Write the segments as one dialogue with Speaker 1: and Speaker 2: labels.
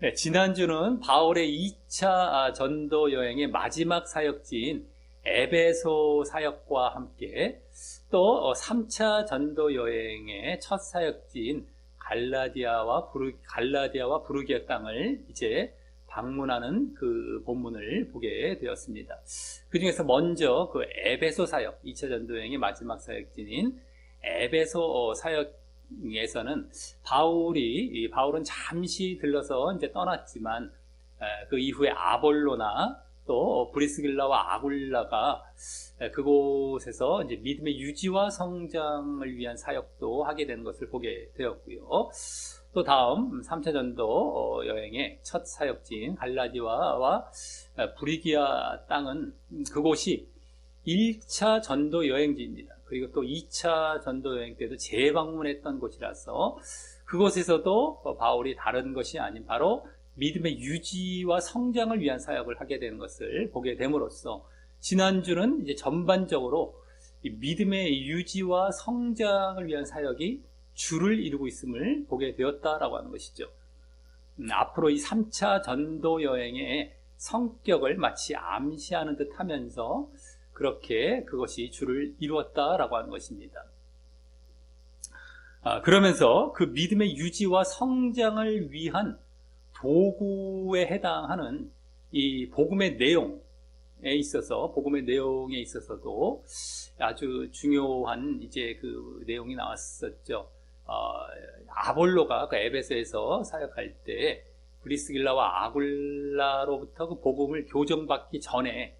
Speaker 1: 네, 지난주는 바울의 2차 전도 여행의 마지막 사역지인 에베소 사역과 함께 또 3차 전도 여행의 첫 사역지인 갈라디아와 부르기아 땅을 이제 방문하는 그 본문을 보게 되었습니다. 그 중에서 먼저 그 에베소 사역, 2차 전도 여행의 마지막 사역지인 에베소 사역에서는 바울은 잠시 들러서 이제 떠났지만 그 이후에 아볼로나 또 브리스길라와 아굴라가 그곳에서 이제 믿음의 유지와 성장을 위한 사역도 하게 되는 것을 보게 되었고요. 또 다음 3차 전도 여행의 첫 사역지인 갈라디아와 부르기아 땅은 그곳이 1차 전도 여행지입니다. 그리고 또 2차 전도 여행 때도 재방문했던 곳이라서 그곳에서도 바울이 다른 것이 아닌 바로 믿음의 유지와 성장을 위한 사역을 하게 되는 것을 보게 됨으로써 지난주는 이제 전반적으로 이 믿음의 유지와 성장을 위한 사역이 주를 이루고 있음을 보게 되었다라고 하는 것이죠. 앞으로 이 3차 전도 여행의 성격을 마치 암시하는 듯 하면서 그렇게 그것이 주를 이루었다라고 하는 것입니다. 그러면서 그 믿음의 유지와 성장을 위한 도구에 해당하는 이 복음의 내용에 있어서도 아주 중요한 이제 그 내용이 나왔었죠. 아볼로가 그 에베소에서 사역할 때 브리스길라와 아굴라로부터 그 복음을 교정받기 전에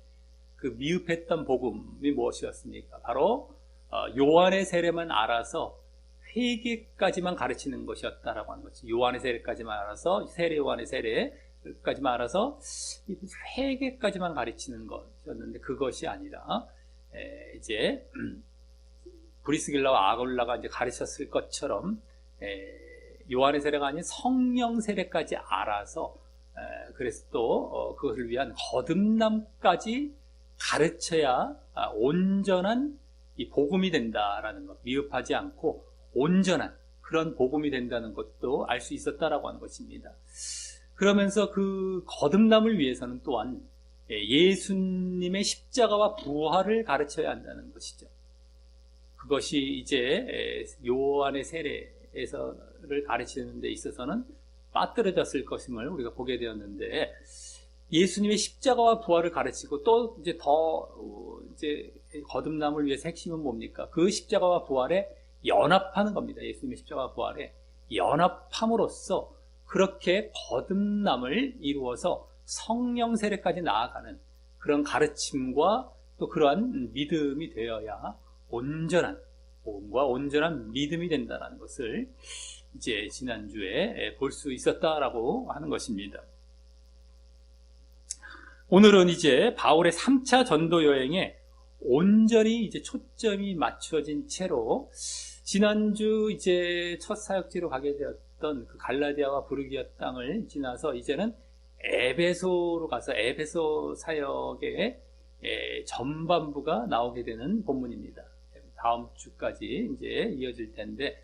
Speaker 1: 그 미흡했던 복음이 무엇이었습니까? 바로 요한의 세례만 알아서 회개까지만 가르치는 것이었다라고 하는 거죠. 요한의 세례까지만 알아서 요한의 세례까지만 알아서 회개까지만 가르치는 것이었는데 그것이 아니라 이제 브리스길라와 아굴라가 이제 가르쳤을 것처럼 요한의 세례가 아닌 성령 세례까지 알아서 그래서 또 그것을 위한 거듭남까지 가르쳐야 온전한 이 복음이 된다라는 것, 미흡하지 않고 온전한 그런 복음이 된다는 것도 알 수 있었다라고 하는 것입니다. 그러면서 그 거듭남을 위해서는 또한 예수님의 십자가와 부활을 가르쳐야 한다는 것이죠. 그것이 이제 요한의 세례에서를 가르치는 데 있어서는 빠뜨려졌을 것임을 우리가 보게 되었는데 예수님의 십자가와 부활을 가르치고 또 이제 이제 거듭남을 위해서 핵심은 뭡니까? 그 십자가와 부활에 연합하는 겁니다. 예수님의 십자가와 부활에 연합함으로써 그렇게 거듭남을 이루어서 성령 세례까지 나아가는 그런 가르침과 또 그러한 믿음이 되어야 온전한 복음과 온전한 믿음이 된다는 것을 이제 지난주에 볼 수 있었다라고 하는 것입니다. 오늘은 이제 바울의 3차 전도 여행에 온전히 이제 초점이 맞춰진 채로 지난주 이제 첫 사역지로 가게 되었던 그 갈라디아와 부르기아 땅을 지나서 이제는 에베소로 가서 에베소 사역의 전반부가 나오게 되는 본문입니다. 다음 주까지 이제 이어질 텐데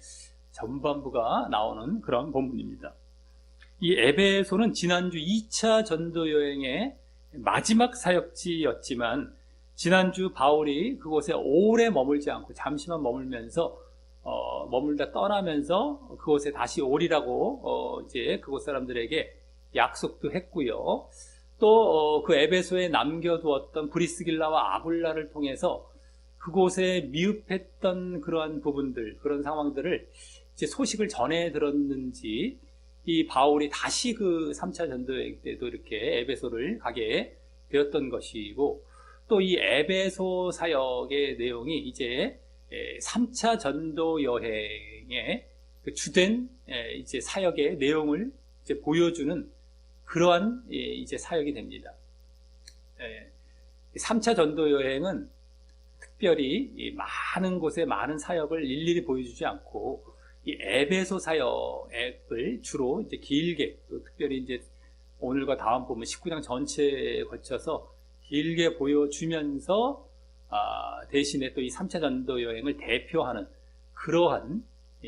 Speaker 1: 전반부가 나오는 그런 본문입니다. 이 에베소는 지난주 2차 전도 여행의 마지막 사역지였지만 지난주 바울이 그곳에 오래 머물지 않고 잠시만 머물다 떠나면서 그곳에 다시 오리라고 이제 그곳 사람들에게 약속도 했고요. 또 그 에베소에 남겨두었던 브리스길라와 아굴라를 통해서 그곳에 미흡했던 그러한 부분들, 그런 상황들을 이제 소식을 전해 들었는지 이 바울이 다시 그 3차 전도여행 때도 이렇게 에베소를 가게 되었던 것이고 또 이 에베소 사역의 내용이 이제 3차 전도 여행의 그 주된 이제 사역의 내용을 이제 보여주는 그러한 이제 사역이 됩니다. 3차 전도 여행은 특별히 많은 곳에 많은 사역을 일일이 보여주지 않고 이 에베소 사역을 주로 이제 길게 또 특별히 이제 오늘과 다음 보면 19장 전체에 거쳐서 길게 보여주면서 대신에 또 이 3차 전도 여행을 대표하는 그러한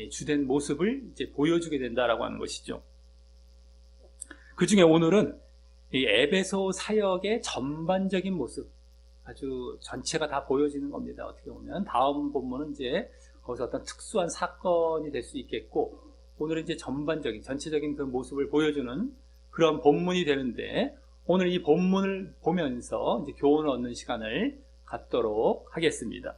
Speaker 1: 주된 모습을 이제 보여주게 된다라고 하는 것이죠. 그 중에 오늘은 이 에베소 사역의 전반적인 모습, 아주 전체가 다 보여지는 겁니다. 어떻게 보면 다음 본문은 이제 거기서 어떤 특수한 사건이 될 수 있겠고, 오늘은 이제 전반적인 전체적인 그 모습을 보여주는 그런 본문이 되는데, 오늘 이 본문을 보면서 이제 교훈을 얻는 시간을 갖도록 하겠습니다.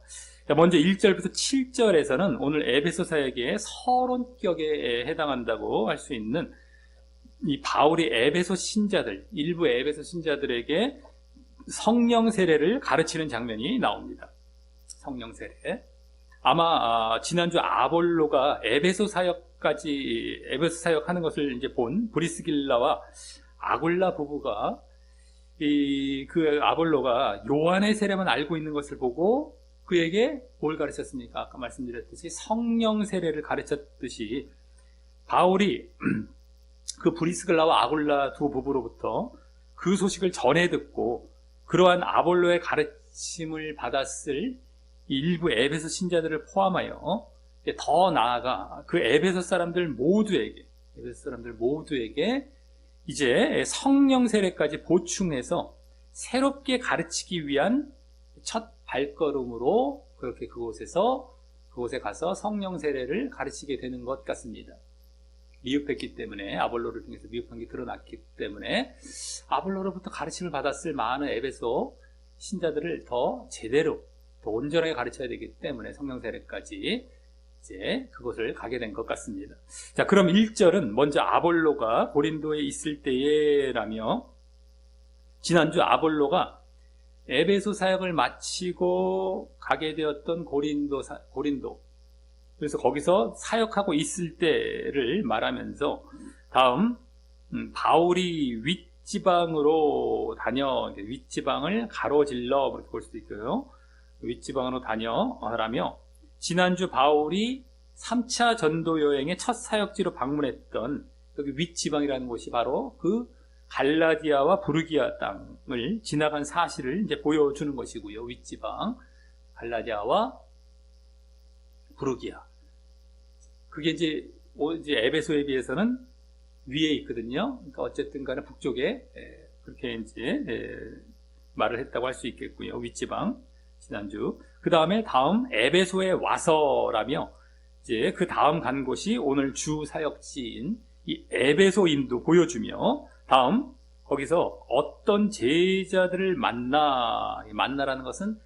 Speaker 1: 먼저 1절부터 7절에서는 오늘 에베소 사역의 서론격에 해당한다고 할 수 있는 이 바울이 에베소 신자들, 일부 에베소 신자들에게 성령 세례를 가르치는 장면이 나옵니다. 성령 세례. 아마 지난주 아볼로가 에베소 사역하는 것을 이제 본 브리스길라와 아굴라 부부가 그 아볼로가 요한의 세례만 알고 있는 것을 보고 그에게 뭘 가르쳤습니까? 아까 말씀드렸듯이 성령 세례를 가르쳤듯이 바울이 그 브리스길라와 아굴라 두 부부로부터 그 소식을 전해 듣고 그러한 아볼로의 가르침을 받았을 일부 에베소 신자들을 포함하여 더 나아가 그 에베소 사람들 모두에게 이제 성령 세례까지 보충해서 새롭게 가르치기 위한 첫 발걸음으로 그렇게 그곳에 가서 성령 세례를 가르치게 되는 것 같습니다. 미흡했기 때문에, 아볼로를 통해서 미흡한 게 드러났기 때문에 아볼로로부터 가르침을 받았을 많은 에베소 신자들을 더 제대로, 더 온전하게 가르쳐야 되기 때문에 성령 세례까지 이제 그곳을 가게 된 것 같습니다. 자, 그럼 1절은 먼저 아볼로가 고린도에 있을 때에라며, 지난주 아볼로가 에베소 사역을 마치고 가게 되었던 고린도, 그래서 거기서 사역하고 있을 때를 말하면서 다음 바울이 윗지방으로 다녀, 윗지방을 가로질러 그렇게 볼 수도 있고요. 윗지방으로 다녀라며, 지난주 바울이 3차 전도 여행의 첫 사역지로 방문했던 여기 윗지방이라는 곳이 바로 그 갈라디아와 부르기아 땅을 지나간 사실을 이제 보여주는 것이고요. 윗지방, 갈라디아와 부르기아. 그게 이제 에베소에 비해서는 위에 있거든요. 그러니까 어쨌든 간에 북쪽에 그렇게 이제 말을 했다고 할 수 있겠고요. 윗지방, 지난주. 그 다음에 다음 에베소에 와서라며, 이제 그 다음 간 곳이 오늘 주 사역지인 이 에베소임도 보여주며, 다음 거기서 어떤 제자들을 만나라는 것은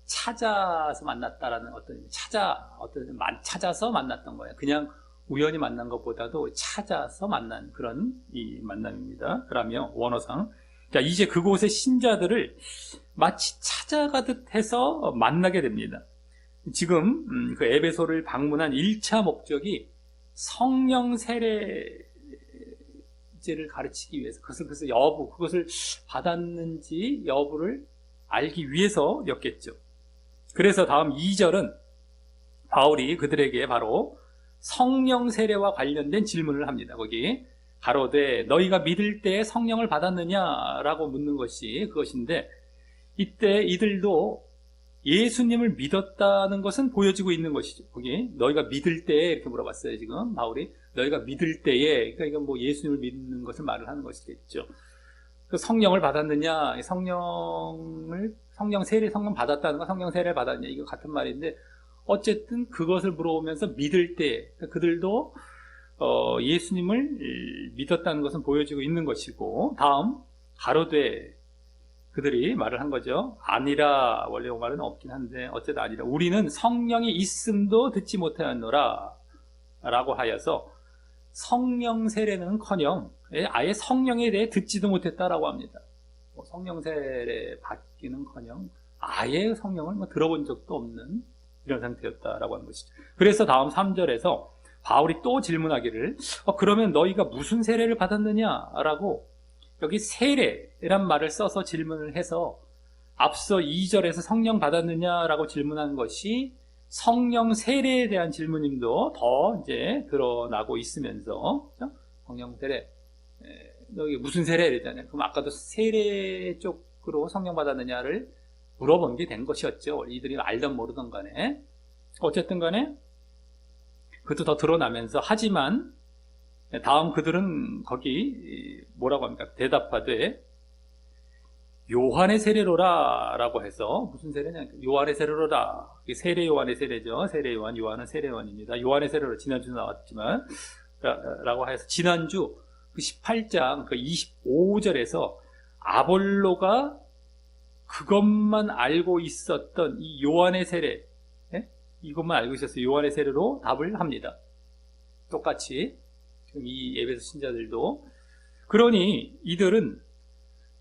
Speaker 1: 찾아서 만났다라는 찾아서 만났던 거예요. 그냥 우연히 만난 것보다도 찾아서 만난 그런 이 만남입니다. 그러면 원어상, 자, 이제 그곳의 신자들을 마치 찾아가듯 해서 만나게 됩니다. 지금 그 에베소를 방문한 1차 목적이 성령 세례제를 가르치기 위해서, 그것을 받았는지 여부를 알기 위해서였겠죠. 그래서 다음 2절은 바울이 그들에게 바로 성령 세례와 관련된 질문을 합니다. 거기 가로되 너희가 믿을 때 성령을 받았느냐라고 묻는 것이 그것인데, 이때 이들도 예수님을 믿었다는 것은 보여지고 있는 것이죠. 거기 너희가 믿을 때에 이렇게 물어봤어요. 지금 바울이 너희가 믿을 때에, 그러니까 이건 뭐 예수님을 믿는 것을 말을 하는 것이겠죠. 그 성령을 받았느냐, 성령 받았다는 거, 성령 세례를 받았느냐, 이거 같은 말인데, 어쨌든 그것을 물어보면서 믿을 때 그들도 예수님을 믿었다는 것은 보여지고 있는 것이고, 다음 가로되 그들이 말을 한 거죠. 아니라, 원래 말은 없긴 한데 어쨌든 아니라, 우리는 성령이 있음도 듣지 못하였노라 라고 하여서 성령 세례는커녕 아예 성령에 대해 듣지도 못했다라고 합니다. 성령 세례 받기는커녕 아예 성령을 들어본 적도 없는 이런 상태였다라고 하는 것이죠. 그래서 다음 3절에서 바울이 또 질문하기를, 그러면 너희가 무슨 세례를 받았느냐라고 여기 세례란 말을 써서 질문을 해서, 앞서 2절에서 성령 받았느냐라고 질문한 것이 성령 세례에 대한 질문임도 더 이제 드러나고 있으면서, 그렇죠? 성령 세례, 너희 무슨 세례 이랬잖아요. 그럼 아까도 세례 쪽으로 성령 받았느냐를 물어본 게 된 것이었죠. 이들이 알던 모르던 간에. 어쨌든 간에 그것도 더 드러나면서, 하지만 다음 그들은 거기 뭐라고 합니까? 대답하되 요한의 세례로라 라고 해서, 무슨 세례냐? 요한의 세례로라. 세례 요한의 세례죠. 세례 요한, 요한은 세례 요한입니다. 요한의 세례로 지난주 나왔지만 라고 해서 지난주 그 18장 그 25절에서 아볼로가 그것만 알고 있었던 이 요한의 세례, 이것만 알고 있었어요. 요한의 세례로 답을 합니다. 똑같이 지금 이 에베소 신자들도. 그러니 이들은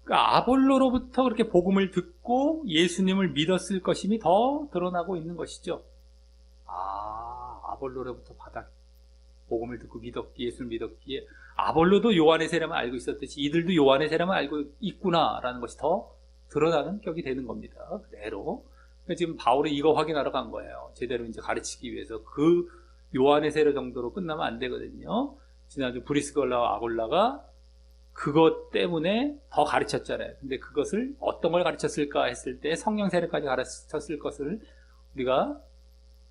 Speaker 1: 아볼로로부터 그렇게 복음을 듣고 예수님을 믿었을 것임이 더 드러나고 있는 것이죠. 아볼로로부터 복음을 듣고 예수를 믿었기에 아볼로도 요한의 세례만 알고 있었듯이 이들도 요한의 세례만 알고 있구나라는 것이 더 드러나는 격이 되는 겁니다. 그대로. 지금 바울이 이거 확인하러 간 거예요. 제대로 이제 가르치기 위해서. 그 요한의 세례 정도로 끝나면 안 되거든요. 지난주 브리스글라와 아골라가 그것 때문에 더 가르쳤잖아요. 근데 그것을 어떤 걸 가르쳤을까 했을 때 성령 세례까지 가르쳤을 것을 우리가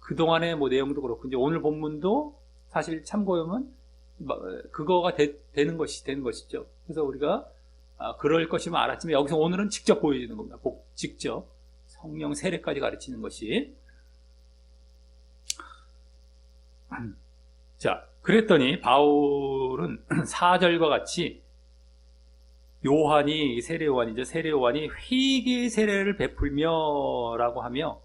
Speaker 1: 그동안의 뭐 내용도 그렇고 이제 오늘 본문도 사실 참고하면 그거가 되는 것이죠. 그래서 우리가 그럴 것이면 알았지만 여기서 오늘은 직접 보여주는 겁니다. 직접 성령 세례까지 가르치는 것이. 자, 그랬더니 바울은 4절과 같이 요한이 세례 요한이죠. 세례 요한이 회개의 세례를 베풀며 라고 하며,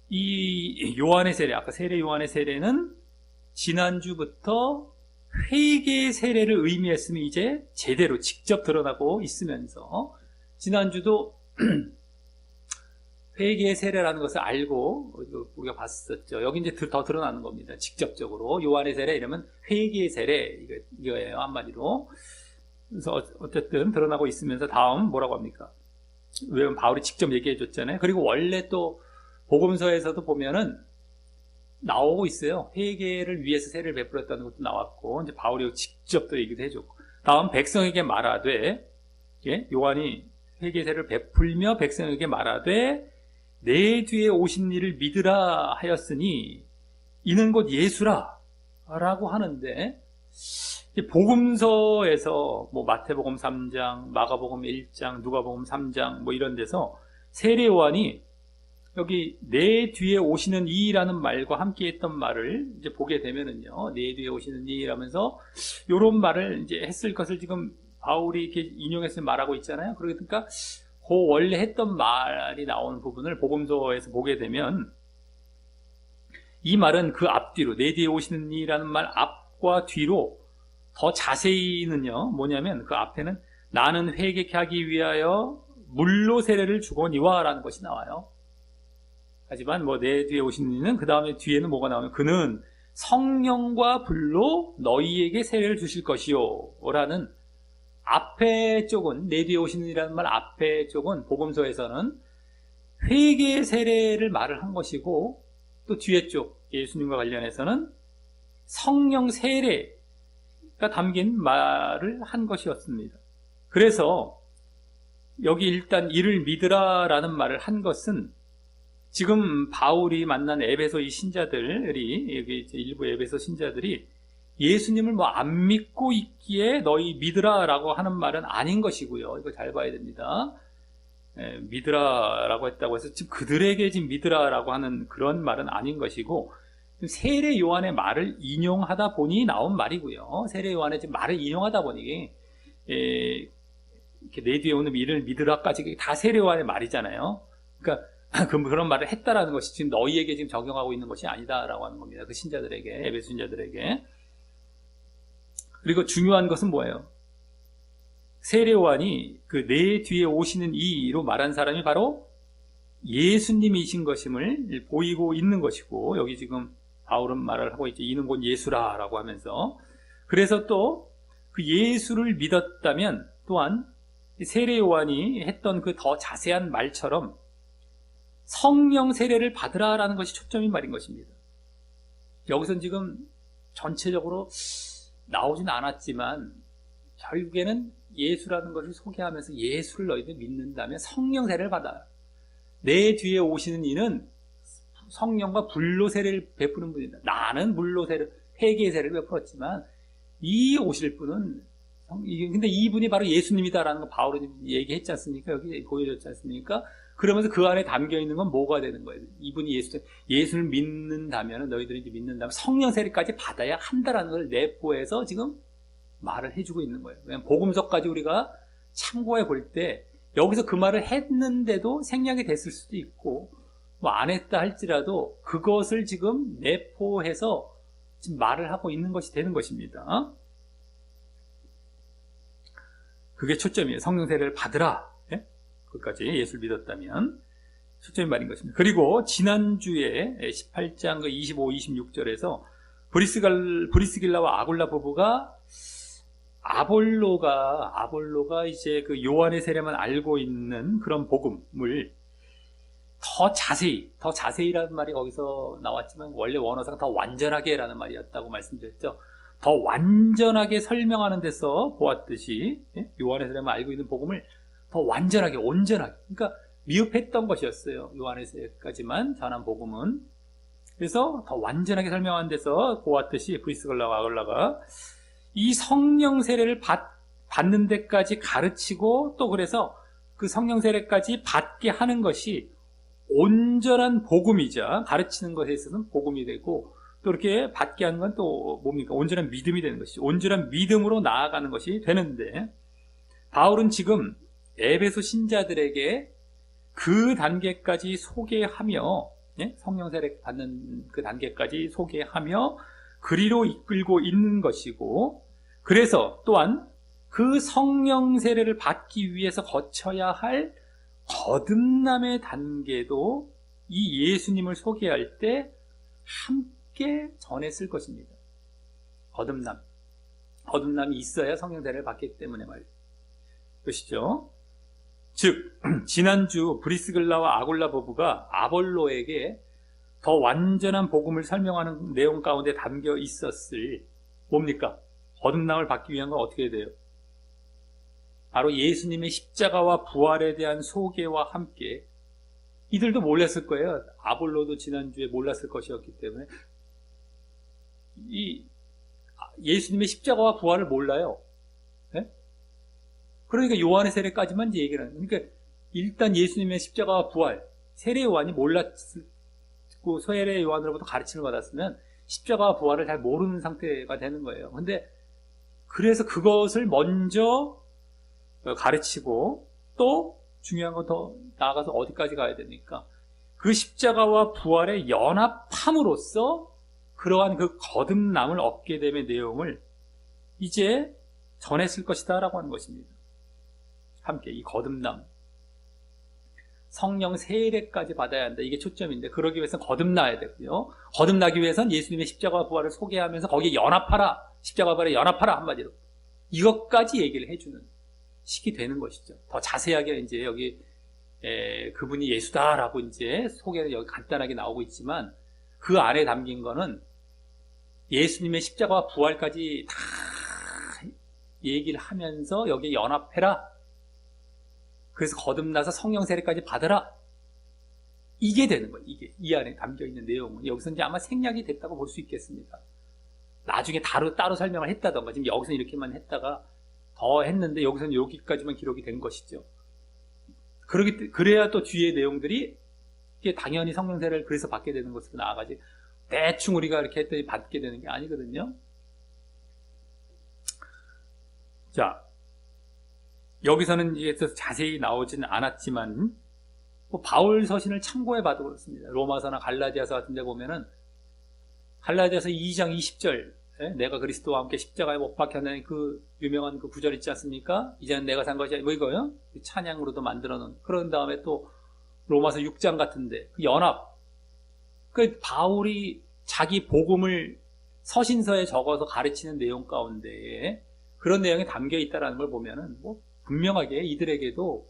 Speaker 1: 이 요한의 세례, 아까 세례 요한의 세례는 지난주부터 회개의 세례를 의미했으면 이제 제대로 직접 드러나고 있으면서, 지난주도 회개의 세례라는 것을 알고 우리가 봤었죠. 여기 이제 더 드러나는 겁니다. 직접적으로 요한의 세례 이러면 회개의 세례 이거예요, 한마디로. 그래서 어쨌든 드러나고 있으면서 다음 뭐라고 합니까? 왜냐면 바울이 직접 얘기해 줬잖아요. 그리고 원래 또 복음서에서도 보면은 나오고 있어요. 회개를 위해서 세례를 베풀었다는 것도 나왔고, 이제 바울이 직접 또 얘기도 해줬고, 다음 백성에게 말하되, 요한이 회개 세례를 베풀며 백성에게 말하되 내 뒤에 오신 이를 믿으라 하였으니 이는 곧 예수라 라고 하는데, 복음서에서 뭐 마태복음 3장, 마가복음 1장, 누가복음 3장 뭐 이런 데서 세례 요한이 여기 내 뒤에 오시는 이라는 말과 함께 했던 말을 이제 보게 되면은요, 내 뒤에 오시는 이라면서 요런 말을 이제 했을 것을 지금 바울이 이렇게 인용해서 말하고 있잖아요. 그러니까 그 원래 했던 말이 나오는 부분을 복음서에서 보게 되면 이 말은 그 앞뒤로 내 뒤에 오시는 이라는 말 앞과 뒤로 더 자세히는요, 뭐냐면 그 앞에는 나는 회개케 하기 위하여 물로 세례를 주거니와 라는 것이 나와요. 하지만 뭐 내 뒤에 오시는 이는 그 다음에 뒤에는 뭐가 나오면 그는 성령과 불로 너희에게 세례를 주실 것이요 라는 앞에 쪽은, 내 뒤에 오시는 이라는 말 앞에 쪽은 복음서에서는 회개의 세례를 말을 한 것이고, 또 뒤에 쪽 예수님과 관련해서는 성령 세례가 담긴 말을 한 것이었습니다. 그래서 여기 일단 이를 믿으라 라는 말을 한 것은 지금 바울이 만난 에베소 이 신자들이, 여기 일부 에베소 신자들이 예수님을 뭐 안 믿고 있기에 너희 믿으라 라고 하는 말은 아닌 것이고요. 이거 잘 봐야 됩니다. 믿으라 라고 했다고 해서 지금 그들에게 지금 믿으라 라고 하는 그런 말은 아닌 것이고, 세례 요한의 말을 인용하다 보니 나온 말이고요. 세례 요한의 지금 말을 인용하다 보니 이렇게 내 뒤에 오는 이를 믿으라까지 다 세례 요한의 말이잖아요. 그러니까 그런 말을 했다라는 것이 지금 너희에게 지금 적용하고 있는 것이 아니다라고 하는 겁니다. 그 신자들에게, 에베소 신자들에게. 그리고 중요한 것은 뭐예요? 세례 요한이 그 내 뒤에 오시는 이로 말한 사람이 바로 예수님이신 것임을 보이고 있는 것이고, 여기 지금 바울은 말을 하고 있죠. 이는 곧 예수라라고 하면서. 그래서 또 그 예수를 믿었다면 또한 세례 요한이 했던 그 더 자세한 말처럼 성령 세례를 받으라라는 것이 초점인 말인 것입니다. 여기서는 지금 전체적으로 나오진 않았지만 결국에는 예수라는 것을 소개하면서 예수를 너희들 믿는다면 성령 세례를 받아요. 내 뒤에 오시는 이는 성령과 불로 세례를 베푸는 분이다. 나는 물로 세례, 회개의 세례를 베풀었지만 이 오실 분은 근데 이분이 바로 예수님이다라는 거 바울이 얘기했지 않습니까? 여기 보여줬지 않습니까? 그러면서 그 안에 담겨 있는 건 뭐가 되는 거예요? 이분이 예수를 믿는다면, 너희들이 이제 믿는다면 성령 세례까지 받아야 한다라는 걸 내포해서 지금 말을 해주고 있는 거예요. 왜냐면 복음서까지 우리가 참고해 볼 때 여기서 그 말을 했는데도 생략이 됐을 수도 있고 뭐 안 했다 할지라도 그것을 지금 내포해서 지금 말을 하고 있는 것이 되는 것입니다. 그게 초점이에요. 성령 세례를 받으라. 예? 그것까지 예수를 믿었다면 초점이 말인 것입니다. 그리고 지난주에 18장 25, 26절에서 브리스길라와 아굴라 부부가 아볼로가 이제 그 요한의 세례만 알고 있는 그런 복음을 더 자세히라는 말이 거기서 나왔지만 원래 원어상 더 완전하게라는 말이었다고 말씀드렸죠. 더 완전하게 설명하는 데서 보았듯이 요한의 세례만 알고 있는 복음을 더 완전하게, 온전하게, 그러니까 미흡했던 것이었어요. 요한의 세례까지만 전한 복음은. 그래서 더 완전하게 설명하는 데서 보았듯이 브리스길라와 아굴라가 이 성령 세례를 받는 데까지 가르치고 또 그래서 그 성령 세례까지 받게 하는 것이 온전한 복음이자 가르치는 것에 있어서는 복음이 되고 또 이렇게 받게 하는 건 또 뭡니까? 온전한 믿음이 되는 것이죠. 온전한 믿음으로 나아가는 것이 되는데 바울은 지금 에베소 신자들에게 그 단계까지 소개하며 성령 세례 받는 그 단계까지 소개하며 그리로 이끌고 있는 것이고 그래서 또한 그 성령 세례를 받기 위해서 거쳐야 할 거듭남의 단계도 이 예수님을 소개할 때 함께 전했을 것입니다. 거듭남이 있어야 성령 세례를 받기 때문에 말이죠. 그것이죠. 즉 지난주 브리스길라와 아굴라 부부가 아볼로에게 더 완전한 복음을 설명하는 내용 가운데 담겨 있었을 뭡니까? 거듭남을 받기 위한 건 어떻게 돼요? 바로 예수님의 십자가와 부활에 대한 소개와 함께 이들도 몰랐을 거예요. 아볼로도 지난주에 몰랐을 것이었기 때문에 이 예수님의 십자가와 부활을 몰라요. 네? 그러니까 요한의 세례까지만 이제 얘기를 하는. 그러니까 일단 예수님의 십자가와 부활, 세례 요한이 몰랐고 세례 요한으로부터 가르침을 받았으면 십자가와 부활을 잘 모르는 상태가 되는 거예요. 근데 그래서 그것을 먼저 가르치고 또 중요한 건 더 나아가서 어디까지 가야 되니까 그 십자가와 부활의 연합함으로써 그러한 그 거듭남을 얻게 됨의 내용을 이제 전했을 것이다 라고 하는 것입니다. 함께 이 거듭남 성령 세례까지 받아야 한다. 이게 초점인데 그러기 위해서는 거듭나야 되고요. 거듭나기 위해서는 예수님의 십자가와 부활을 소개하면서 거기에 연합하라. 십자가와 부활에 연합하라 한마디로 이것까지 얘기를 해주는 식이 되는 것이죠. 더 자세하게 이제 여기 그분이 예수다라고 이제 소개는 여기 간단하게 나오고 있지만 그 안에 담긴 거는 예수님의 십자가와 부활까지 다 얘기를 하면서 여기에 연합해라. 그래서 거듭나서 성령 세례까지 받으라. 이게 되는 거예요. 이게 이 안에 담겨 있는 내용은 여기서 이제 아마 생략이 됐다고 볼 수 있겠습니다. 나중에 따로 설명을 했다던가 지금 여기서 이렇게만 했다가 더 했는데 여기서는 여기까지만 기록이 된 것이죠. 그래야 또 뒤에 내용들이 이게 당연히 성령 세례를 그래서 받게 되는 것으로 나아가지 대충 우리가 이렇게 했더니 받게 되는 게 아니거든요. 자, 여기서는 이게 자세히 나오지는 않았지만 뭐 바울 서신을 참고해 봐도 그렇습니다. 로마서나 갈라디아서 같은 데 보면은 갈라디아서 2장 20절 내가 그리스도와 함께 십자가에 못 박혔는 그 유명한 그 구절 있지 않습니까? 이제는 내가 산 것이 뭐 이거요? 찬양으로도 만들어 놓은. 그런 다음에 또 로마서 6장 같은데 그 연합. 그 바울이 자기 복음을 서신서에 적어서 가르치는 내용 가운데에 그런 내용이 담겨 있다라는 걸 보면은 뭐 분명하게 이들에게도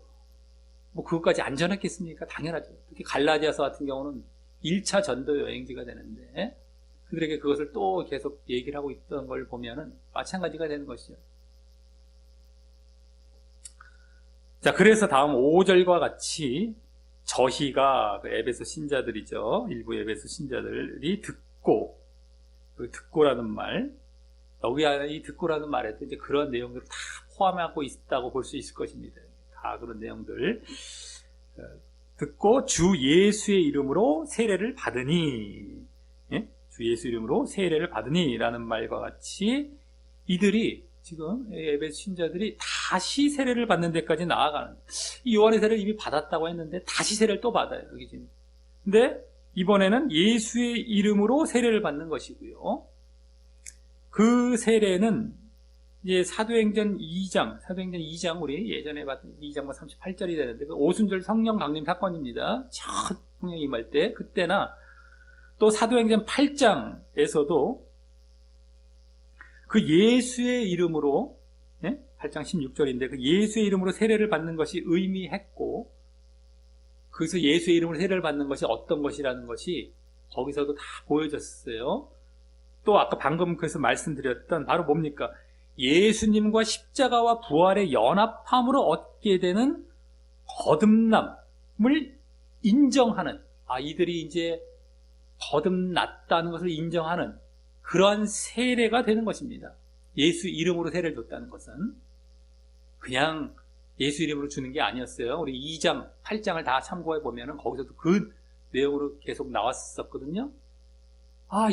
Speaker 1: 뭐 그것까지 안 전했겠습니까? 당연하죠. 특히 갈라디아서 같은 경우는 1차 전도 여행지가 되는데 그들에게 그것을 또 계속 얘기를 하고 있던 걸 보면은 마찬가지가 되는 것이죠. 자, 그래서 다음 5절과 같이 저희가 그 에베소 신자들이죠. 일부 에베소 신자들이 듣고라는 말 여기 안에 이 듣고라는 말에도 이제 그런 내용들을 다 포함하고 있다고 볼 수 있을 것입니다. 다 그런 내용들. 듣고 주 예수의 이름으로 세례를 받으니, 예? 주 예수 이름으로 세례를 받으니 라는 말과 같이 이들이 지금 에베소 신자들이 다시 세례를 받는 데까지 나아가는, 이 요한의 세례를 이미 받았다고 했는데 다시 세례를 또 받아요. 여기 지금. 근데 이번에는 예수의 이름으로 세례를 받는 것이고요. 그 세례는 이제 사도행전 2장 우리 예전에 봤던 2장 38절이 되는데 그 오순절 성령 강림 사건입니다. 첫 성령 임할 때 그때나 또 사도행전 8장에서도 그 예수의 이름으로, 8장 16절인데 그 예수의 이름으로 세례를 받는 것이 의미했고, 그래서 예수의 이름으로 세례를 받는 것이 어떤 것이라는 것이 거기서도 다 보여졌어요. 또 아까 방금 그래서 말씀드렸던 바로 뭡니까? 예수님과 십자가와 부활의 연합함으로 얻게 되는 거듭남을 인정하는, 이들이 이제 거듭났다는 것을 인정하는 그러한 세례가 되는 것입니다. 예수 이름으로 세례를 줬다는 것은 그냥 예수 이름으로 주는 게 아니었어요. 우리 2장, 8장을 다 참고해 보면은 거기서도 그 내용으로 계속 나왔었거든요.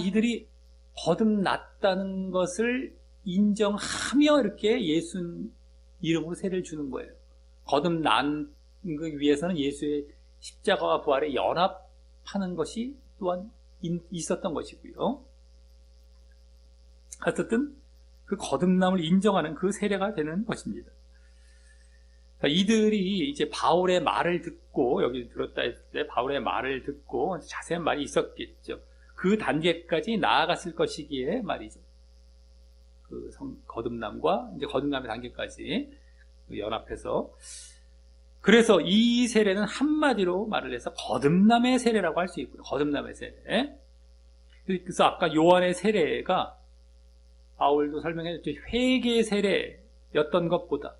Speaker 1: 이들이 거듭났다는 것을 인정하며 이렇게 예수 이름으로 세례를 주는 거예요. 거듭난 위해서는 예수의 십자가와 부활에 연합하는 것이 또한 있었던 것이고요. 어쨌든 그 거듭남을 인정하는 그 세례가 되는 것입니다. 이들이 이제 바울의 말을 듣고, 여기 들었다 했을 때 바울의 말을 듣고 자세한 말이 있었겠죠. 그 단계까지 나아갔을 것이기에 말이죠. 그 거듭남과 이제 거듭남의 단계까지 연합해서, 그래서 이 세례는 한마디로 말을 해서 거듭남의 세례라고 할 수 있고요. 거듭남의 세례. 그래서 아까 요한의 세례가 바울도 설명해줬죠. 회개 세례였던 것보다,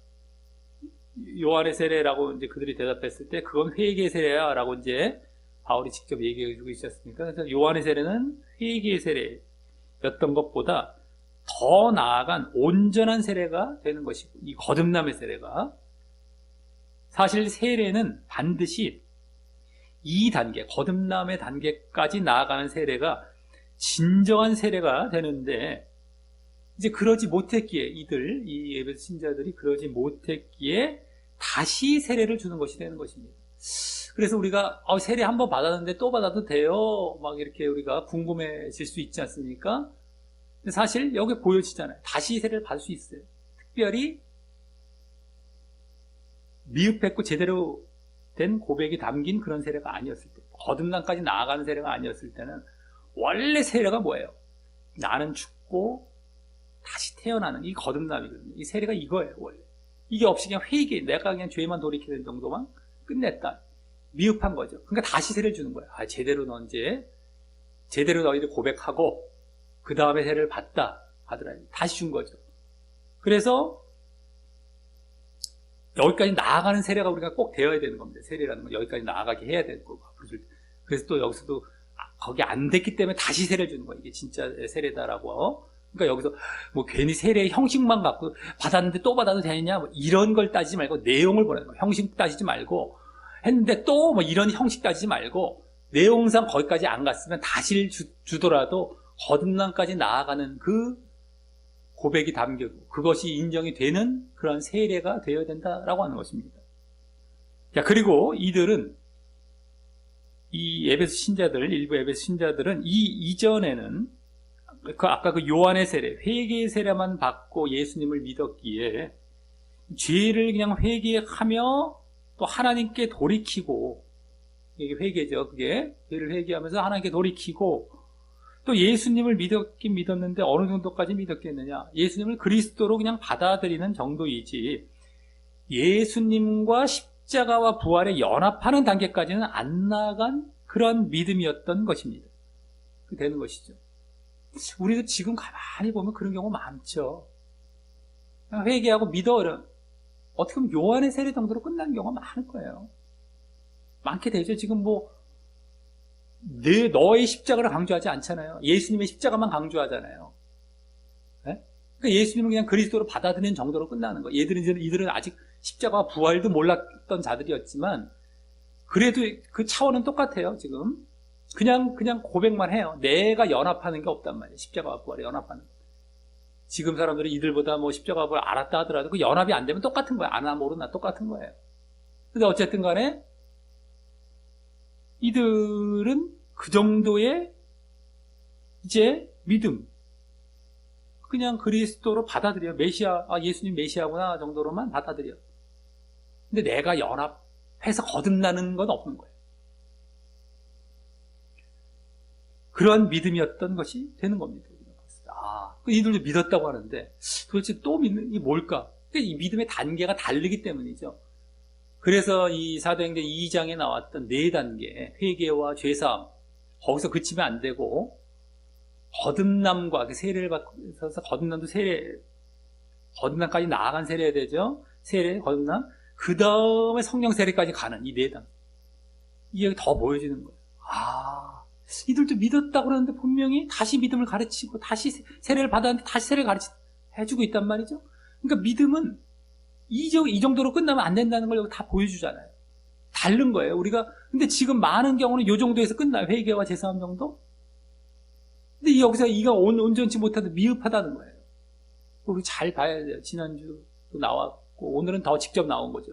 Speaker 1: 요한의 세례라고 이제 그들이 대답했을 때 그건 회개 세례야라고 이제 바울이 직접 얘기해주고 있었으니까, 그래서 요한의 세례는 회개 세례였던 것보다 더 나아간 온전한 세례가 되는 것이고, 이 거듭남의 세례가, 사실 세례는 반드시 이 단계, 거듭남의 단계까지 나아가는 세례가 진정한 세례가 되는데, 이제 그러지 못했기에, 이 에베소 신자들이 그러지 못했기에 다시 세례를 주는 것이 되는 것입니다. 그래서 우리가 세례 한번 받았는데 또 받아도 돼요? 막 이렇게 우리가 궁금해질 수 있지 않습니까? 근데 사실 여기 보여지잖아요. 다시 세례를 받을 수 있어요. 특별히 미흡했고 제대로 된 고백이 담긴 그런 세례가 아니었을 때, 거듭남까지 나아가는 세례가 아니었을 때는 원래 세례가 뭐예요? 나는 죽고 다시 태어나는 이 거듭남이거든요. 이 세례가 이거예요, 원래. 이게 없이 그냥 회개, 내가 그냥 죄만 돌이키는 정도만 끝냈다. 미흡한 거죠. 그러니까 다시 세례를 주는 거예요. 제대로 너희들 고백하고 그 다음에 세례를 받으라. 다시 준 거죠. 그래서 여기까지 나아가는 세례가 우리가 꼭 되어야 되는 겁니다. 세례라는 건 여기까지 나아가게 해야 되는 거고. 그래서 또 여기서도 거기 안 됐기 때문에 다시 세례를 주는 거예요. 이게 진짜 세례다라고. 그러니까 여기서 뭐 괜히 세례의 형식만 갖고 받았는데 또 받아도 되느냐, 뭐 이런 걸 따지지 말고 내용을 보는 거예요. 형식 따지지 말고, 했는데 또 뭐 이런 형식 따지지 말고 내용상 거기까지 안 갔으면 다시 주더라도 거듭남까지 나아가는 그 고백이 담겨고 그것이 인정이 되는 그런 세례가 되어야 된다라고 하는 것입니다. 자, 그리고 이들은, 이 에베소 신자들, 일부 에베소 신자들은 이 이전에는 아까 그 요한의 세례, 회개의 세례만 받고 예수님을 믿었기에 죄를 그냥 회개하며 또 하나님께 돌이키고, 이게 회개죠. 그게 죄를 회개하면서 하나님께 돌이키고, 또 예수님을 믿었긴 믿었는데 어느 정도까지 믿었겠느냐, 예수님을 그리스도로 그냥 받아들이는 정도이지 예수님과 십자가와 부활에 연합하는 단계까지는 안 나아간 그런 믿음이었던 것입니다. 그 되는 것이죠. 우리도 지금 가만히 보면 그런 경우 많죠. 그냥 회개하고 믿어, 어떻게 보면 요한의 세례 정도로 끝난 경우가 많을 거예요. 많게 되죠. 지금 너의 십자가를 강조하지 않잖아요. 예수님의 십자가만 강조하잖아요. 네? 그러니까 예수님을 그냥 그리스도로 받아들이는 정도로 끝나는 거예요. 이들은 아직 십자가 부활도 몰랐던 자들이었지만 그래도 그 차원은 똑같아요. 지금 그냥 고백만 해요. 내가 연합하는 게 없단 말이에요. 십자가와 부활에 연합하는. 지금 사람들이 이들보다 뭐 십자가와 부활 알았다 하더라도 그 연합이 안 되면 똑같은 거예요. 아나 모르나 똑같은 거예요. 근데 어쨌든 간에 이들은 그 정도의 이제 믿음, 그냥 그리스도로 받아들여. 메시아, 예수님 메시아구나 정도로만 받아들여. 근데 내가 연합해서 거듭나는 건 없는 거예요. 그러한 믿음이었던 것이 되는 겁니다. 이들도 믿었다고 하는데 도대체 또 믿는 이 뭘까? 이 믿음의 단계가 다르기 때문이죠. 그래서 이 사도행전 2장에 나왔던 4단계, 회개와 죄사함, 거기서 그치면 안 되고 거듭남과 그 세례를 받아서 거듭남도 거듭남까지 나아간 세례야 되죠. 세례, 거듭남, 그 다음에 성령 세례까지 가는 이 4단. 이게 더 보여지는 거예요. 이들도 믿었다고 그러는데 분명히 다시 믿음을 가르치고 다시 세례를 받았는데 다시 세례를 해주고 있단 말이죠. 그러니까 믿음은 이 정도로 끝나면 안 된다는 걸 여기 다 보여주잖아요. 다른 거예요. 근데 지금 많은 경우는 이 정도에서 끝나요. 회개와 제사함 정도? 근데 여기서 이가 온전치 못하다 미흡하다는 거예요. 우리 잘 봐야 돼요. 지난주도 나왔고 오늘은 더 직접 나온 거죠.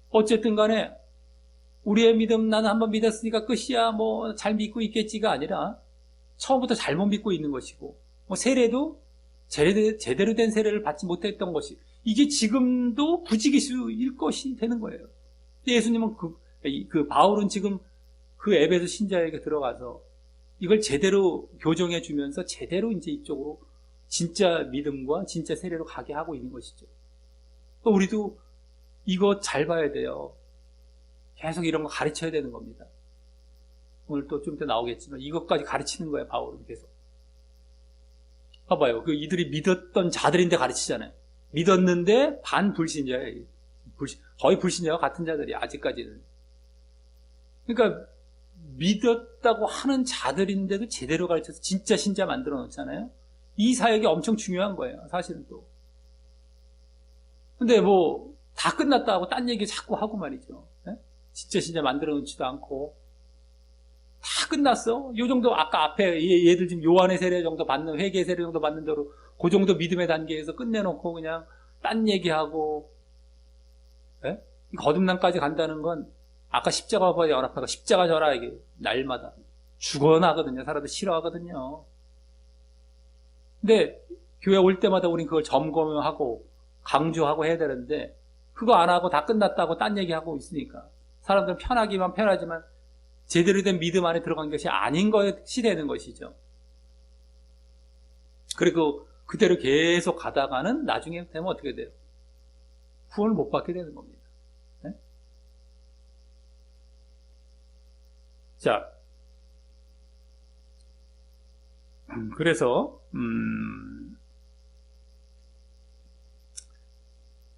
Speaker 1: 어쨌든 간에 우리의 믿음, 나는 한번 믿었으니까 끝이야, 뭐 잘 믿고 있겠지가 아니라 처음부터 잘못 믿고 있는 것이고, 뭐 세례도 제대로 된 세례를 받지 못했던 것이, 이게 지금도 부지기수일 것이 되는 거예요. 예수님은 그 바울은 지금 그 에베소 신자에게 들어가서 이걸 제대로 교정해 주면서 제대로 이제 이쪽으로 진짜 믿음과 진짜 세례로 가게 하고 있는 것이죠. 또 우리도 이거 잘 봐야 돼요. 계속 이런 거 가르쳐야 되는 겁니다. 오늘 또 좀 이따 나오겠지만 이것까지 가르치는 거예요. 바울은 계속. 봐봐요. 이들이 믿었던 자들인데 가르치잖아요. 믿었는데 반불신자예요. 거의 불신자와 같은 자들이 아직까지는. 그러니까 믿었다고 하는 자들인데도 제대로 가르쳐서 진짜 신자 만들어 놓잖아요. 이 사역이 엄청 중요한 거예요. 사실은 또. 근데 뭐 다 끝났다 하고 딴 얘기 자꾸 하고 말이죠. 네? 진짜 신자 만들어 놓지도 않고 다 끝났어. 요 정도 아까 앞에 얘들 지금 요한의 세례 정도 받는, 회개 세례 정도 받는 대로 그 정도 믿음의 단계에서 끝내놓고 그냥 딴 얘기하고, 네? 거듭남까지 간다는 건 아까 십자가와 연합하고 십자가 져라 이게 날마다 죽어나거든요. 사람들 싫어하거든요. 근데 교회 올 때마다 우린 그걸 점검하고 강조하고 해야 되는데 그거 안 하고 다 끝났다고 딴 얘기하고 있으니까 사람들은 편하기만 편하지만 제대로 된 믿음 안에 들어간 것이 아닌 것이 되는 것이죠. 그리고 그대로 계속 가다가는 나중에 되면 어떻게 돼요? 구원을 못 받게 되는 겁니다. 네? 자, 그래서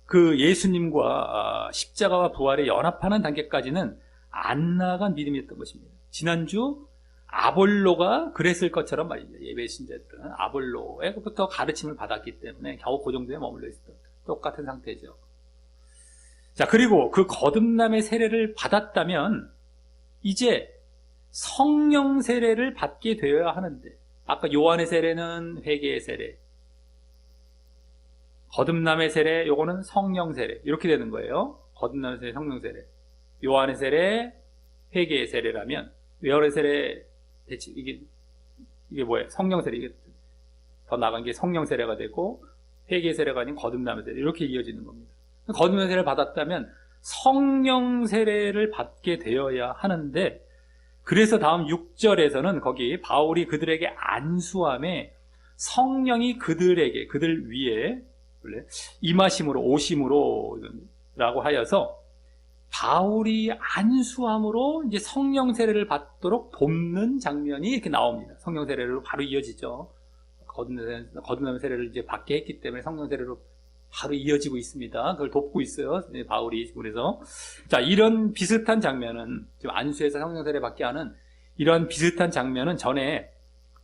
Speaker 1: 그 예수님과 십자가와 부활에 연합하는 단계까지는 안 나간 믿음이었던 것입니다. 지난주 아볼로가 그랬을 것처럼 말이죠. 예배 신자들은 아볼로에부터 가르침을 받았기 때문에 겨우 그 정도에 머물러 있었던 똑같은 상태죠. 자, 그리고 그 거듭남의 세례를 받았다면 이제 성령 세례를 받게 되어야 하는데, 아까 요한의 세례는 회개의 세례, 거듭남의 세례, 요거는 성령 세례, 이렇게 되는 거예요. 거듭남의 세례, 성령 세례. 요한의 세례, 회개의 세례라면 요한의 세례 대체 이게 뭐예요? 성령 세례. 이게 더 나간 게 성령 세례가 되고 회개의 세례가 아닌 거듭남의 세례, 이렇게 이어지는 겁니다. 거듭남의 세례를 받았다면 성령 세례를 받게 되어야 하는데, 그래서 다음 6절에서는 거기 바울이 그들에게 안수함에 성령이 그들 위에 임하심으로 오심으로 라고 하여서 바울이 안수함으로 이제 성령 세례를 받도록 돕는 장면이 이렇게 나옵니다. 성령 세례로 바로 이어지죠. 거듭남의 세례를 이제 받게 했기 때문에 성령 세례로 바로 이어지고 있습니다. 그걸 돕고 있어요. 바울이. 그래서 자, 이런 비슷한 장면은 지금 안수에서 성령 세례 받게 하는 이런 비슷한 장면은 전에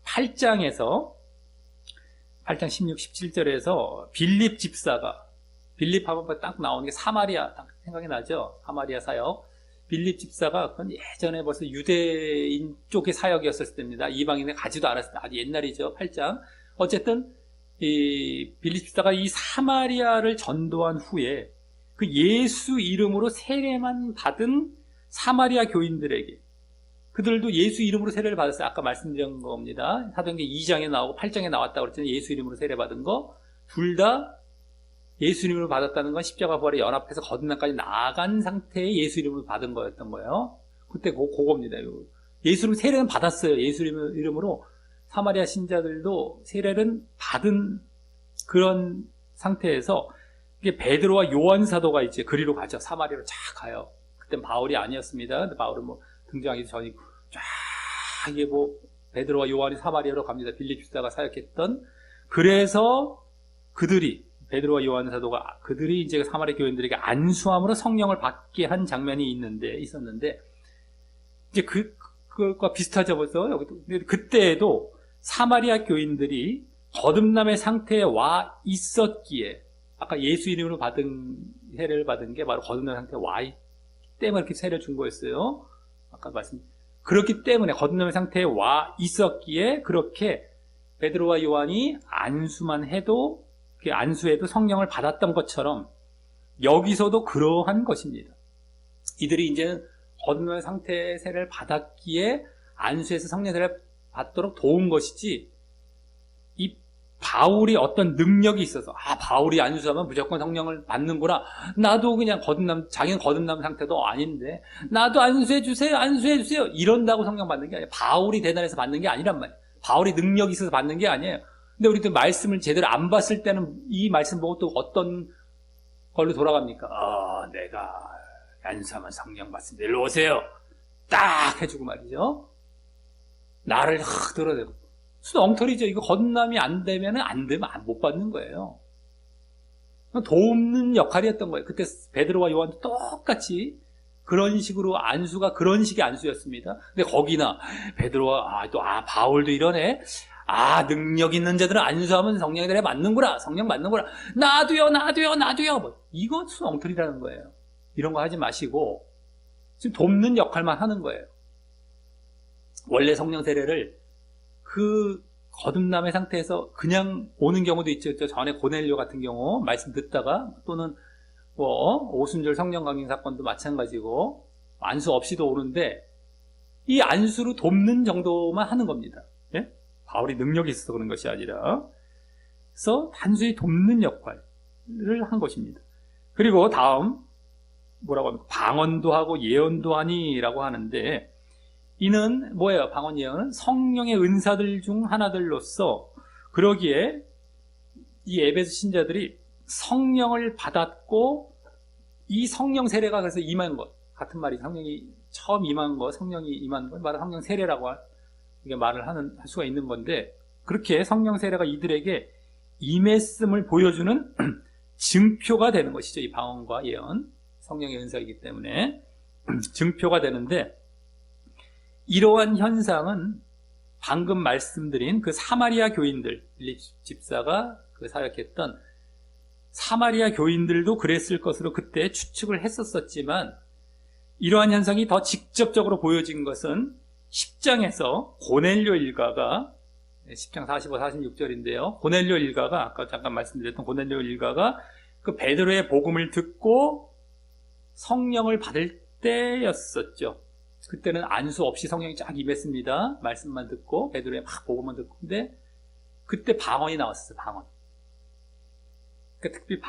Speaker 1: 8장에서 8장 16, 17절에서 빌립 집사가, 빌립 하면 딱 나오는 게 사마리아, 딱 생각이 나죠? 사마리아 사역. 빌립 집사가 그건 예전에 벌써 유대인 쪽의 사역이었을 때입니다. 이방인에 가지도 않았을 때, 아주 옛날이죠. 8장. 어쨌든 이 빌립 집사가 이 사마리아를 전도한 후에 그 예수 이름으로 세례만 받은 사마리아 교인들에게, 그들도 예수 이름으로 세례를 받았어요. 아까 말씀드린 겁니다. 사도행전 2장에 나오고 8장에 나왔다고 그랬잖아요. 예수 이름으로 세례 받은 거. 둘 다 예수 이름으로 받았다는 건 십자가 부활에 연합해서 거듭남까지 나아간 상태의 예수 이름으로 받은 거였던 거예요. 그때 그겁니다. 예수 이름 세례는 받았어요. 예수 이름으로 사마리아 신자들도 세례는 받은 그런 상태에서 이게 베드로와 요한 사도가 이제 그리로 가죠. 사마리아로 쫙 가요. 그땐 바울이 아니었습니다. 근데 바울은 뭐 등장하기 전이고 쫙 이게 뭐 베드로와 요한이 사마리아로 갑니다. 빌립 집사가 사역했던. 그래서 그들이 베드로와 요한 사도가 그들이 이제 사마리아 교인들에게 안수함으로 성령을 받게 한 장면이 있었는데 이제 그것과 비슷하죠 벌써. 그때에도 사마리아 교인들이 거듭남의 상태에 와 있었기에, 아까 예수 이름으로 받은 세례를 받은 게 바로 거듭남의 상태에 와 있기 때문에 이렇게 세례를 준 거였어요. 아까 그렇기 때문에 거듭남의 상태에 와 있었기에 그렇게 베드로와 요한이 안수만 해도, 그 안수에도 성령을 받았던 것처럼 여기서도 그러한 것입니다. 이들이 이제 거듭남의 상태의 세례를 받았기에 안수에서 성령 세례를 받도록 도운 것이지, 이 바울이 어떤 능력이 있어서 바울이 안수하면 무조건 성령을 받는구나, 나도 그냥 자기는 거듭남 상태도 아닌데 나도 안수해 주세요 이런다고 성령 받는 게 아니에요. 바울이 대단해서 받는 게 아니란 말이에요. 바울이 능력이 있어서 받는 게 아니에요. 근데 우리도 말씀을 제대로 안 봤을 때는 이 말씀 보고 또 어떤 걸로 돌아갑니까? 내가 안수하면 성령 받습니다, 일로 오세요 딱 해주고 말이죠. 나를 들어대고 무슨 엉터리죠. 이거 거듭남이 안 되면 못 받는 거예요. 도움는 역할이었던 거예요. 그때 베드로와 요한도 똑같이 그런 식으로 안수가 그런 식의 안수였습니다. 근데 거기나 베드로와 바울도 이러네. 능력 있는 자들은 안수하면 성령의 세례 받는구나. 성령 받는구나. 나도요. 뭐 이건 무슨 엉터리라는 거예요. 이런 거 하지 마시고 지금 돕는 역할만 하는 거예요. 원래 성령 세례를 그 거듭남의 상태에서 그냥 오는 경우도 있죠. 전에 고넬료 같은 경우 말씀 듣다가, 또는 오순절 성령 강림 사건도 마찬가지고 안수 없이도 오는데 이 안수로 돕는 정도만 하는 겁니다. 예? 바울이 능력이 있어서 그런 것이 아니라, 그래서 단순히 돕는 역할을 한 것입니다. 그리고 다음 뭐라고 합니까? 방언도 하고 예언도 하니라고 하는데, 이는 뭐예요? 방언 예언은 성령의 은사들 중 하나들로서, 그러기에 이 에베소 신자들이 성령을 받았고 이 성령 세례가 그래서 임한 것 같은 말이, 성령이 처음 임한 것, 성령이 임한 것, 말은 성령 세례라고 이게 말을 할 수가 있는 건데, 그렇게 성령 세례가 이들에게 임했음을 보여주는 증표가 되는 것이죠. 이 방언과 예언, 성령의 은사이기 때문에 증표가 되는데, 이러한 현상은 방금 말씀드린 그 사마리아 교인들, 빌립 집사가 그 사역했던 사마리아 교인들도 그랬을 것으로 그때 추측을 했었지만, 이러한 현상이 더 직접적으로 보여진 것은 10장에서 고넬료 일가가, 10장 45, 46절인데요. 고넬료 일가가, 아까 잠깐 말씀드렸던 고넬료 일가가 그 베드로의 복음을 듣고 성령을 받을 때였었죠. 그때는 안수 없이 성령이 쫙 임했습니다. 말씀만 듣고 베드로의 막 복음만 듣고. 근데 그때 방언이 나왔어요. 방언. 그러니까 특별히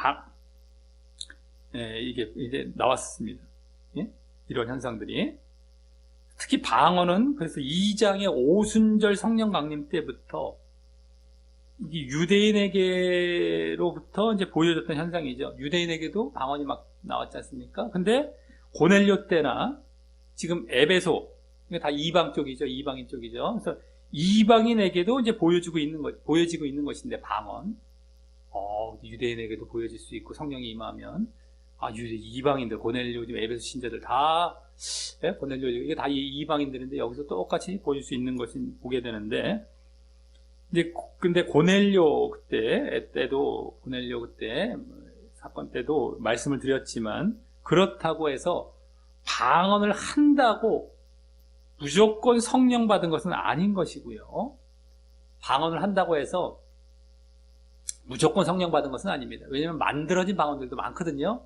Speaker 1: 이게 이제 나왔습니다. 예? 이런 현상들이. 특히 방언은 그래서 2장의 오순절 성령 강림 때부터 이게 유대인에게로부터 이제 보여졌던 현상이죠. 유대인에게도 방언이 막 나왔지 않습니까? 근데 고넬료 때나 지금 에베소, 이게 다 이방 쪽이죠. 이방인 쪽이죠. 그래서 이방인에게도 이제 보여지고 있는 것인데, 방언. 유대인에게도 보여질 수 있고, 성령이 임하면, 이방인들, 고넬료, 에베소 신자들 다, 고넬료, 이게 다 이방인들인데, 여기서 똑같이 보일 수 있는 것을 보게 되는데, 이제 근데 고넬료 때도 고넬료 그때 사건 때도 말씀을 드렸지만 그렇다고 해서 방언을 한다고 무조건 성령 받은 것은 아닌 것이고요. 방언을 한다고 해서 무조건 성령 받은 것은 아닙니다. 왜냐하면 만들어진 방언들도 많거든요.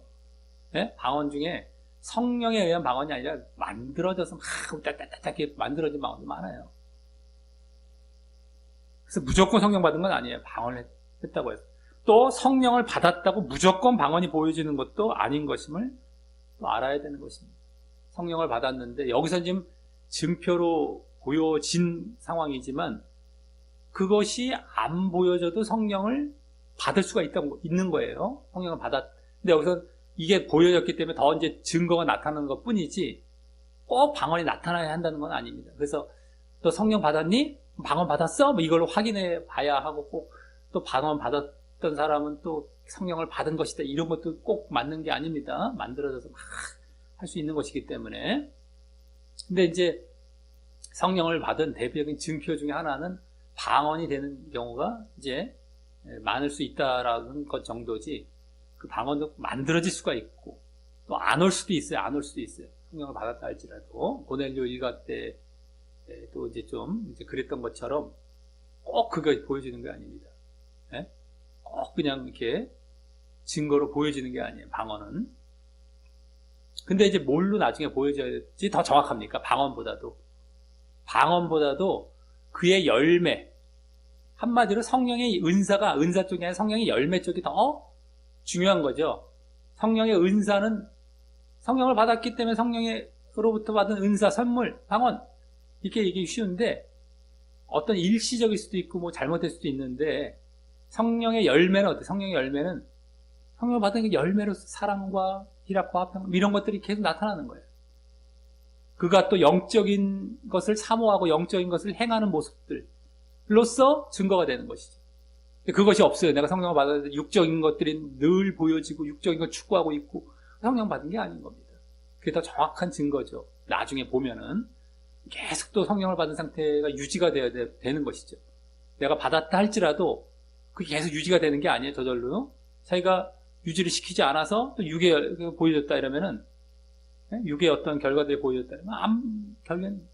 Speaker 1: 네? 방언 중에 성령에 의한 방언이 아니라 만들어져서 막 따따따따 만들어진 방언도 많아요. 그래서 무조건 성령 받은 건 아니에요. 방언을 했다고 해서. 또 성령을 받았다고 무조건 방언이 보여지는 것도 아닌 것임을 또 알아야 되는 것입니다. 성령을 받았는데 여기서 지금 증표로 보여진 상황이지만 그것이 안 보여져도 성령을 받을 수가 있는 거예요. 성령을 근데 여기서 이게 보여졌기 때문에 더 이제 증거가 나타나는 것 뿐이지 꼭 방언이 나타나야 한다는 건 아닙니다. 그래서 또 성령 받았니? 방언 받았어? 뭐 이걸로 확인해 봐야 하고 꼭 또 방언 받았던 사람은 또 성령을 받은 것이다. 이런 것도 꼭 맞는 게 아닙니다. 만들어져서 막 할 수 있는 것이기 때문에. 근데 이제 성령을 받은 대표적인 증표 중에 하나는 방언이 되는 경우가 이제 많을 수 있다라는 것 정도지 그 방언도 만들어질 수가 있고 또 안 올 수도 있어요. 안 올 수도 있어요. 성령을 받았다 할지라도 고넬료 일가 때 또 이제 좀 이제 그랬던 것처럼 꼭 그거 보여지는 게 아닙니다. 예? 꼭 그냥 이렇게 증거로 보여지는 게 아니에요. 방언은. 근데 이제 뭘로 나중에 보여져야지 더 정확합니까? 방언보다도 그의 열매, 한마디로 성령의 은사 쪽이 아니라 성령의 열매 쪽이 더 중요한 거죠. 성령의 은사는 성령을 받았기 때문에 성령으로부터 받은 은사, 선물, 방언 이렇게 얘기하기 쉬운데 어떤 일시적일 수도 있고 뭐 잘못될 수도 있는데 성령의 열매는 어때요? 성령의 열매는 성령을 받은 그 열매로 사랑과 희락과 화평 이런 것들이 계속 나타나는 거예요. 그가 또 영적인 것을 사모하고 영적인 것을 행하는 모습들로서 증거가 되는 것이죠. 그것이 없어요. 내가 성령을 받았는데 육적인 것들이 늘 보여지고 육적인 걸 추구하고 있고 성령 받은 게 아닌 겁니다. 그게 더 정확한 증거죠. 나중에 보면은 계속 또 성령을 받은 상태가 유지가 되어야 되는 것이죠. 내가 받았다 할지라도 그게 계속 유지가 되는 게 아니에요. 저절로. 자기가 유지를 시키지 않아서 또 육에 보여졌다 이러면은 육의 어떤 결과들이 보여졌다 이러면 결국엔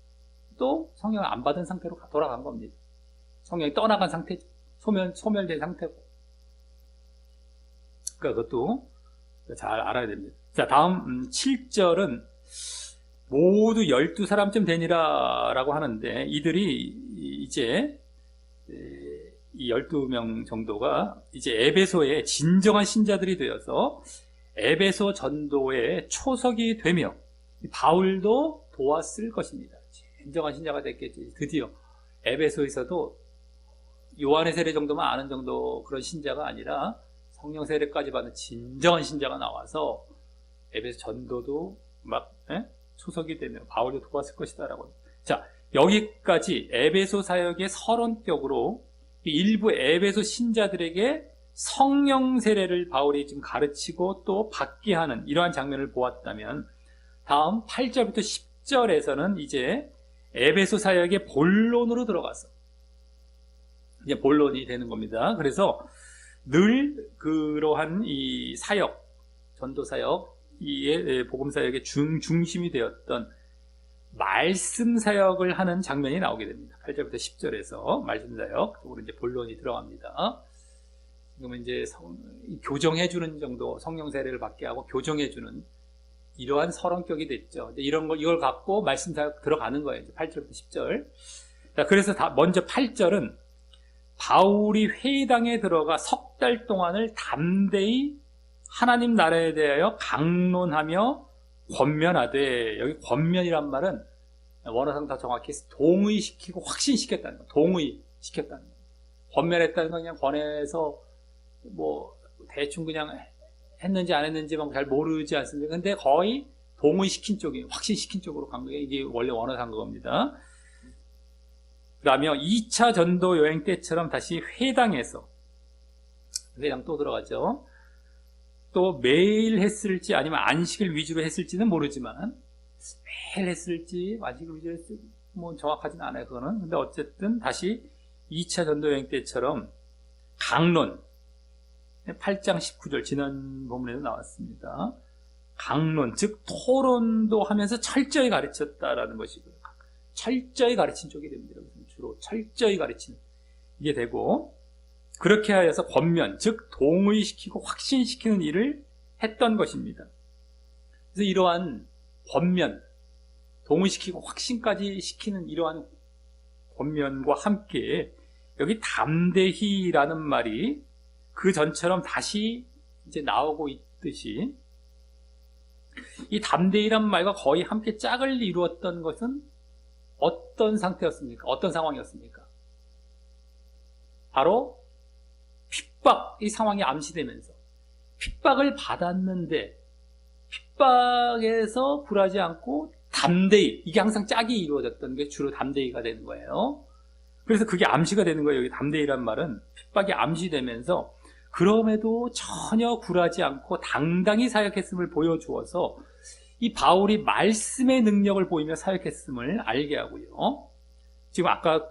Speaker 1: 또 성령을 안 받은 상태로 돌아간 겁니다. 성령이 떠나간 상태죠. 소멸된 상태고. 그러니까 그것도 잘 알아야 됩니다. 자, 다음 7절은 모두 12사람쯤 되니라 라고 하는데 이들이 이제 이 12명 정도가 이제 에베소의 진정한 신자들이 되어서 에베소 전도의 초석이 되며 바울도 도왔을 것입니다. 진정한 신자가 됐겠지. 드디어 에베소에서도 요한의 세례 정도만 아는 정도 그런 신자가 아니라 성령 세례까지 받는 진정한 신자가 나와서 에베소 전도도 막 초석이 되며 바울도 도왔을 것이다라고. 자, 여기까지 에베소 사역의 서론격으로 일부 에베소 신자들에게 성령 세례를 바울이 지금 가르치고 또 받게 하는 이러한 장면을 보았다면 다음 8절부터 10절에서는 이제 에베소 사역의 본론으로 들어가서 이제 본론이 되는 겁니다. 그래서 늘 그러한 이 사역, 전도 사역, 이 복음 사역의 중심이 되었던 말씀 사역을 하는 장면이 나오게 됩니다. 8절부터 10절에서 말씀 사역, 그리고 이제 본론이 들어갑니다. 그러면 이제 교정해주는 정도, 성령 세례를 받게 하고 교정해주는 이러한 서론격이 됐죠. 이걸 갖고 말씀 사역 들어가는 거예요. 이제 8절부터 10절. 자, 그래서 먼저 8절은 바울이 회당에 들어가 석 달 동안을 담대히 하나님 나라에 대하여 강론하며 권면하되, 여기 권면이란 말은 원어상 더 정확히 동의시키고 확신시켰다는 거예요. 동의시켰다는 거예요. 권면했다는 건 그냥 권해서 뭐 대충 그냥 했는지 안 했는지만 잘 모르지 않습니까? 근데 거의 동의시킨 쪽이 확신시킨 쪽으로 간 거예요. 이게 원래 원어상 겁니다. 그러면 2차 전도 여행 때처럼 다시 회당 또 들어가죠. 또 매일 했을지 아니면 안식일 위주로 했을지는 모르지만 매일 했을지 안식일 위주로 했을지 뭐 정확하진 않아요. 그거는. 근데 어쨌든 다시 2차 전도여행 때처럼 강론, 8장 19절 지난 본문에도 나왔습니다. 강론, 즉 토론도 하면서 철저히 가르쳤다라는 것이고요. 철저히 가르친 쪽이 됩니다. 주로 철저히 가르치는 이게 되고, 그렇게 하여서 권면, 즉 동의시키고 확신시키는 일을 했던 것입니다. 그래서 이러한 권면, 동의시키고 확신까지 시키는 이러한 권면과 함께 여기 담대히라는 말이 그 전처럼 다시 이제 나오고 있듯이, 이 담대히란 말과 거의 함께 짝을 이루었던 것은 어떤 상태였습니까? 어떤 상황이었습니까? 바로 핍박, 이 상황이 암시되면서 핍박을 받았는데 핍박에서 굴하지 않고 담대히, 이게 항상 짝이 이루어졌던 게 주로 담대히가 되는 거예요. 그래서 그게 암시가 되는 거예요. 여기 담대히란 말은 핍박이 암시되면서 그럼에도 전혀 굴하지 않고 당당히 사역했음을 보여주어서 이 바울이 말씀의 능력을 보이며 사역했음을 알게 하고요. 지금 아까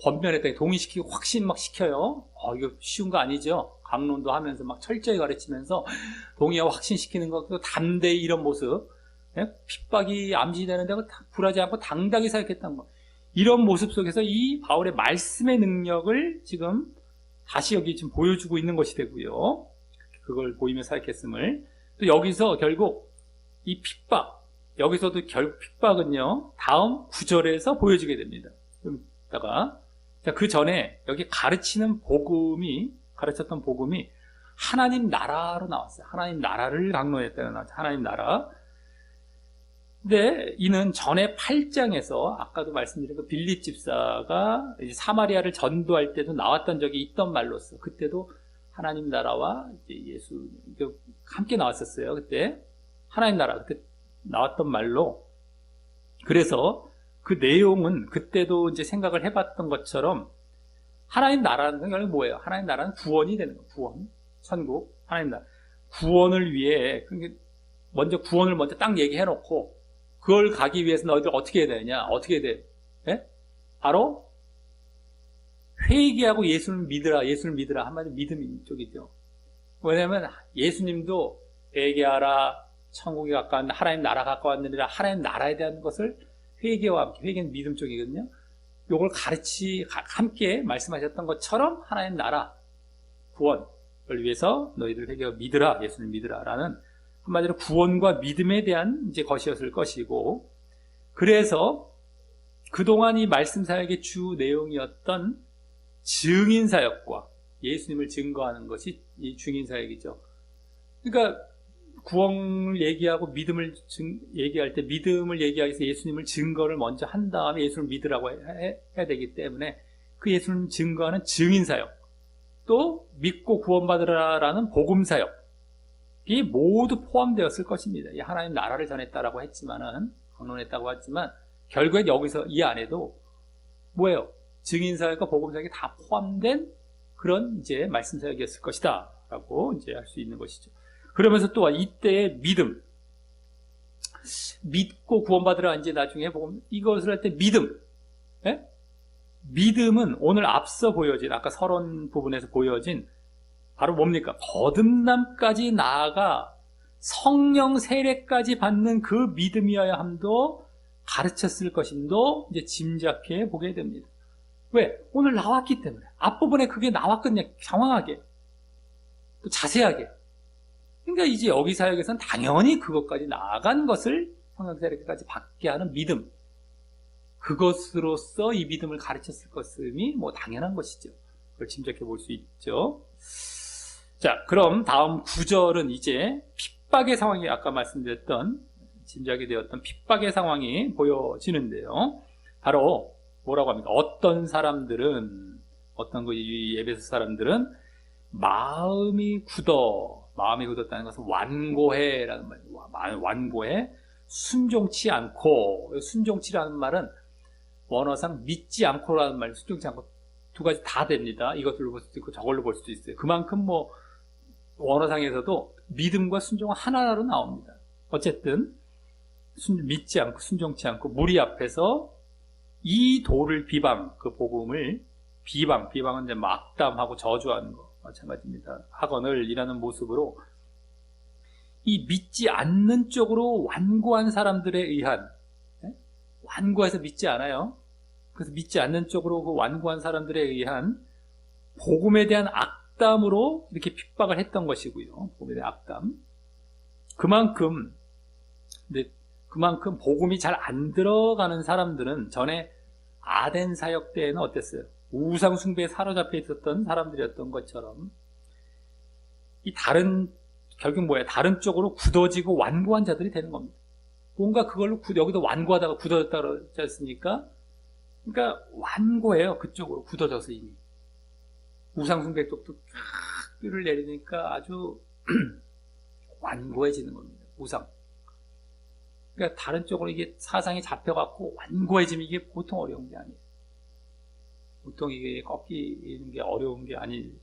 Speaker 1: 권면했더니 동의시키고 확신 막 시켜요. 이거 쉬운 거 아니죠. 강론도 하면서 막 철저히 가르치면서 동의하고 확신시키는 것도 담대히 이런 모습, 핍박이 암시되는데 굴하지 않고 당당히 사역했다는 거, 이런 모습 속에서 이 바울의 말씀의 능력을 지금 다시 여기 지금 보여주고 있는 것이 되고요. 그걸 보이며 사역했음을, 또 여기서 결국 이 핍박, 여기서도 결국 핍박은요 다음 9절에서 보여지게 됩니다. 좀 이따가, 그 전에 여기 가르쳤던 복음이 하나님 나라로 나왔어요. 하나님 나라를 강론했다는 나왔어요. 하나님 나라. 근데 이는 전에 8장에서 아까도 말씀드린 그 빌립 집사가 이제 사마리아를 전도할 때도 나왔던 적이 있던 말로서, 그때도 하나님 나라와 이제 예수 함께 나왔었어요. 그때 하나님 나라 그때 나왔던 말로, 그래서 그 내용은 그때도 이제 생각을 해봤던 것처럼 하나님 나라는 건 뭐예요? 하나님 나라는 구원이 되는 거예요. 구원, 천국, 하나님 나라. 구원을 위해 구원을 먼저 딱 얘기해놓고 그걸 가기 위해서 너희들 어떻게 해야 되느냐? 어떻게 해야 돼? 예? 바로 회개하고 예수를 믿으라. 한마디로 믿음 쪽이죠. 왜냐하면 예수님도 회개하라, 천국에 가까운 하나님 나라 가까웠느니라, 하나님 나라에 대한 것을 회개와 함께, 회개는 믿음 쪽이거든요. 요걸 함께 말씀하셨던 것처럼 하나님 나라, 구원을 위해서 너희들 회개하고 믿으라, 예수를 믿으라라는 한마디로 구원과 믿음에 대한 이제 것이었을 것이고, 그래서 그동안 이 말씀 사역의 주 내용이었던 증인 사역과 예수님을 증거하는 것이 이 증인 사역이죠. 그러니까 구원을 얘기하고 믿음을 얘기할 때 믿음을 얘기하기 위해서 예수님을 증거를 먼저 한 다음에 예수를 믿으라고 해야 되기 때문에 그 예수님 증거하는 증인 사역, 또 믿고 구원받으라라는 복음 사역, 이 모두 포함되었을 것입니다. 이 하나님 나라를 전했다라고 했지만은, 강론했다고 했지만, 결국엔 여기서 이 안에도 뭐예요? 증인 사역과 복음 사역이 다 포함된 그런 이제 말씀 사역이었을 것이다라고 이제 할 수 있는 것이죠. 그러면서 또 이때의 믿고 구원받으라, 이제 나중에 복음, 이것을 할 때 믿음, 예? 믿음은 오늘 앞서 보여진, 아까 서론 부분에서 보여진 바로 뭡니까? 거듭남까지 나아가 성령 세례까지 받는 그 믿음이어야 함도 가르쳤을 것임도 이제 짐작해 보게 됩니다. 왜? 오늘 나왔기 때문에. 앞부분에 그게 나왔거든요. 정확하게. 또 자세하게. 그러니까 이제 여기 사역에서는 당연히 그것까지 나아간 것을 성령 세례까지 받게 하는 믿음. 그것으로서 이 믿음을 가르쳤을 것임이 뭐 당연한 것이죠. 그걸 짐작해 볼 수 있죠. 자, 그럼 다음 9절은 이제 핍박의 상황이, 아까 말씀드렸던 짐작이 되었던 핍박의 상황이 보여지는데요. 바로 뭐라고 합니까? 어떤 이 에베소 사람들은 마음이 굳었다는 것은 완고해라는 말이에요. 완고해, 순종치 않고, 순종치라는 말은 원어상 믿지 않고라는 말, 순종치 않고 두 가지 다 됩니다. 이것들로 볼 수도 있고 저걸로 볼 수도 있어요. 그만큼 원어상에서도 믿음과 순종은 하나로 나옵니다. 어쨌든 믿지 않고 순종치 않고 무리 앞에서 이 도를 그 복음을 비방은 이제 악담하고 저주하는 거 마찬가지입니다. 학원을 일하는 모습으로 이 믿지 않는 쪽으로 완고한 사람들에 의한, 완고해서 믿지 않아요. 그래서 믿지 않는 쪽으로 그 완고한 사람들에 의한 복음에 대한 악담으로 이렇게 핍박을 했던 것이고요. 복음에 대한 악담. 그만큼 복음이 잘 안 들어가는 사람들은 전에 아덴 사역 때에는 어땠어요? 우상 숭배에 사로잡혀 있었던 사람들이었던 것처럼 결국 뭐예요? 다른 쪽으로 굳어지고 완고한 자들이 되는 겁니다. 뭔가 그걸로 여기도 완고하다가 굳어졌다 그러지 않습니까? 그러니까 완고해요. 그쪽으로 굳어져서 이미. 우상 숭배 쪽도 뼈를 내리니까 아주 완고해지는 겁니다. 우상. 그러니까 다른 쪽으로 이게 사상이 잡혀갖고 완고해지면 이게 보통 어려운 게 아니에요. 보통 이게 꺾이는 게 어려운 게 아닌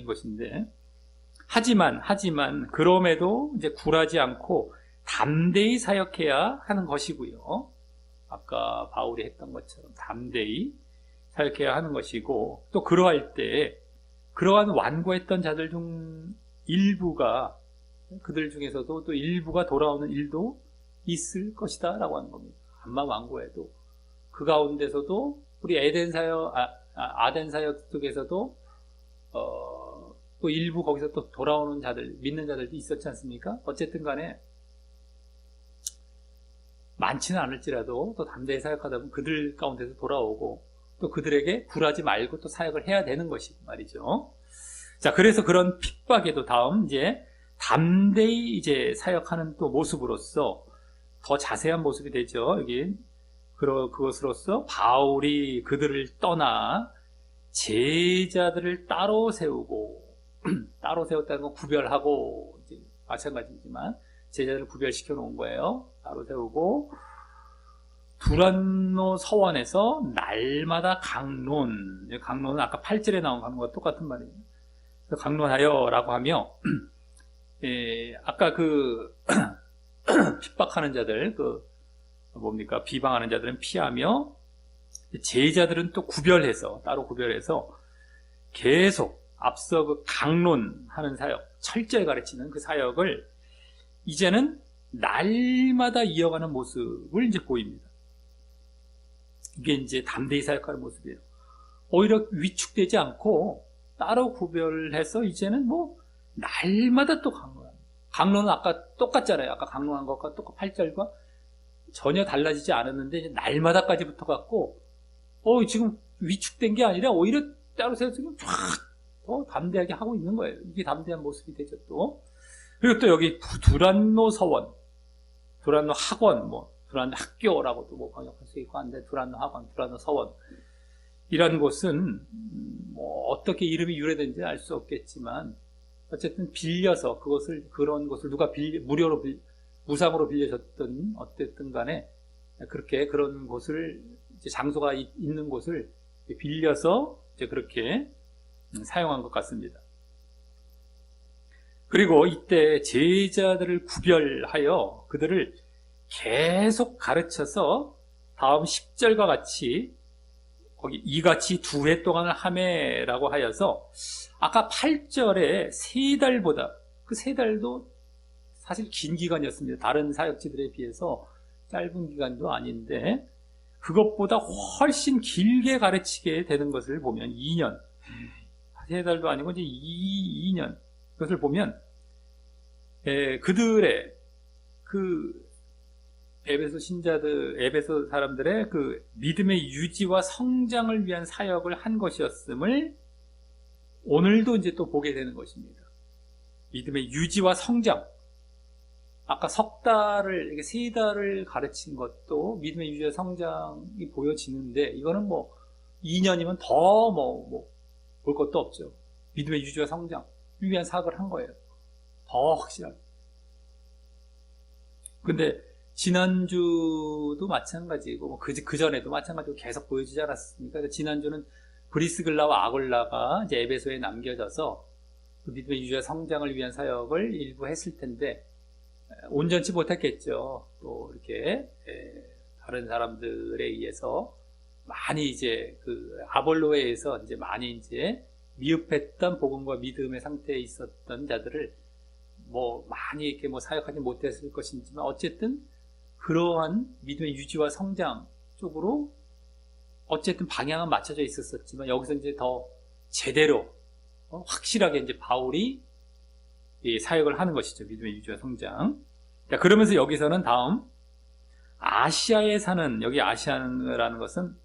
Speaker 1: 것인데. 하지만 그럼에도 이제 굴하지 않고 담대히 사역해야 하는 것이고요. 아까 바울이 했던 것처럼 담대히 사역해야 하는 것이고, 또 그러할 때 그러한 완고했던 자들 중 일부가, 그들 중에서도 또 일부가 돌아오는 일도 있을 것이다 라고 하는 겁니다. 암만 완고해도 그 가운데서도 우리 아덴 사역 속에서도 또 일부 거기서 또 돌아오는 자들, 믿는 자들도 있었지 않습니까? 어쨌든 간에 많지는 않을지라도 또 담대히 사역하다 보면 그들 가운데서 돌아오고, 또 그들에게 굴하지 말고 또 사역을 해야 되는 것이고 말이죠. 자, 그래서 그런 핍박에도 다음 이제 담대히 이제 사역하는 또 모습으로서 더 자세한 모습이 되죠. 여기 그것으로서 바울이 그들을 떠나 제자들을 따로 세우고, 따로 세웠다는 건 구별하고, 이제 마찬가지지만 제자들을 구별시켜 놓은 거예요. 따로 세우고, 두란노 서원에서 날마다 강론은 아까 8절에 나온 강론과 똑같은 말이에요. 그래서 강론하여 라고 하며, 아까 핍박하는 자들, 비방하는 자들은 피하며, 제자들은 또 따로 구별해서 계속 앞서 강론하는 사역, 철저히 가르치는 그 사역을 이제는 날마다 이어가는 모습을 이제 보입니다. 이게 이제 담대히 사역하는 모습이에요. 오히려 위축되지 않고 따로 구별해서 이제는 날마다 또 강론합니다. 강론은 아까 똑같잖아요. 아까 강론한 것과 똑같 8절과 전혀 달라지지 않았는데 이제 날마다까지 붙어갖고 지금 위축된 게 아니라 오히려 따로 세워서 더 담대하게 하고 있는 거예요. 이게 담대한 모습이 되죠. 또 그리고 또 여기 두란노 서원, 두란노 학원, 두란노 학교라고도 번역할 수 있고 한데, 두란노 학원, 두란노 서원 이라는 곳은 어떻게 이름이 유래된지 알 수 없겠지만 어쨌든 빌려서 그런 곳을 누가 무료로 무상으로 빌려줬든 어쨌든 간에 그렇게 그런 곳을 이제 장소가 있는 곳을 빌려서 이제 그렇게 사용한 것 같습니다. 그리고 이때 제자들을 구별하여 그들을 계속 가르쳐서 다음 10절과 같이 거기 이같이 2해 동안을 하매라고 하여서 아까 8절에 3달보다 그 3달도 사실 긴 기간이었습니다. 다른 사역지들에 비해서 짧은 기간도 아닌데 그것보다 훨씬 길게 가르치게 되는 것을 보면 2년, 3달도 아니고 이제 2년 그것을 보면 그들의 에베소 사람들의 그 믿음의 유지와 성장을 위한 사역을 한 것이었음을 오늘도 이제 또 보게 되는 것입니다. 믿음의 유지와 성장. 아까 3달을 가르친 것도 믿음의 유지와 성장이 보여지는데, 이거는 2년이면 더 볼 것도 없죠. 믿음의 유지와 성장을 위한 사역을 한 거예요. 더 확실하게. 근데 지난주도 마찬가지고 그 전에도 마찬가지고 계속 보여지지 않았습니까? 지난주는 브리스글라와 아굴라가 이제 에베소에 남겨져서 그 믿음의 유지와 성장을 위한 사역을 일부 했을 텐데 온전치 못했겠죠. 또 이렇게 다른 사람들에 의해서 많이 이제 그 아볼로에 의해서 이제 많이 이제 미흡했던 복음과 믿음의 상태에 있었던 자들을 뭐 많이 이렇게 뭐 사역하지 못했을 것이지만 어쨌든 그러한 믿음의 유지와 성장 쪽으로 어쨌든 방향은 맞춰져 있었지만 여기서 이제 더 제대로 확실하게 이제 바울이 사역을 하는 것이죠. 믿음의 유지와 성장. 자, 그러면서 여기서는 다음 아시아에 사는, 여기 아시아라는 것은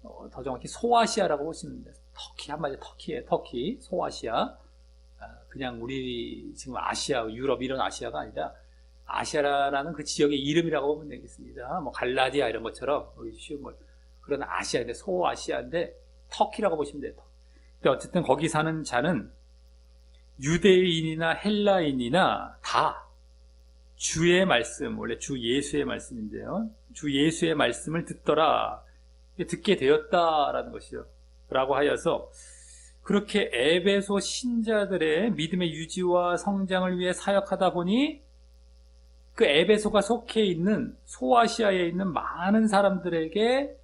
Speaker 1: 더 정확히 소아시아라고 보시면 돼요. 터키, 한마디로 터키예요. 터키, 소아시아. 그냥 우리 지금 아시아, 유럽 이런 아시아가 아니라 아시아라는 그 지역의 이름이라고 보면 되겠습니다. 뭐 갈라디아 이런 것처럼 쉬운 걸 그런 아시아인데 소아시아인데 터키라고 보시면 돼요. 근데 어쨌든 거기 사는 자는 유대인이나 헬라인이나 다 주의 말씀, 원래 주 예수의 말씀인데요. 주 예수의 말씀을 듣더라. 듣게 되었다라는 것이죠. 라고 하여서 그렇게 에베소 신자들의 믿음의 유지와 성장을 위해 사역하다 보니 그 에베소가 속해 있는 소아시아에 있는 많은 사람들에게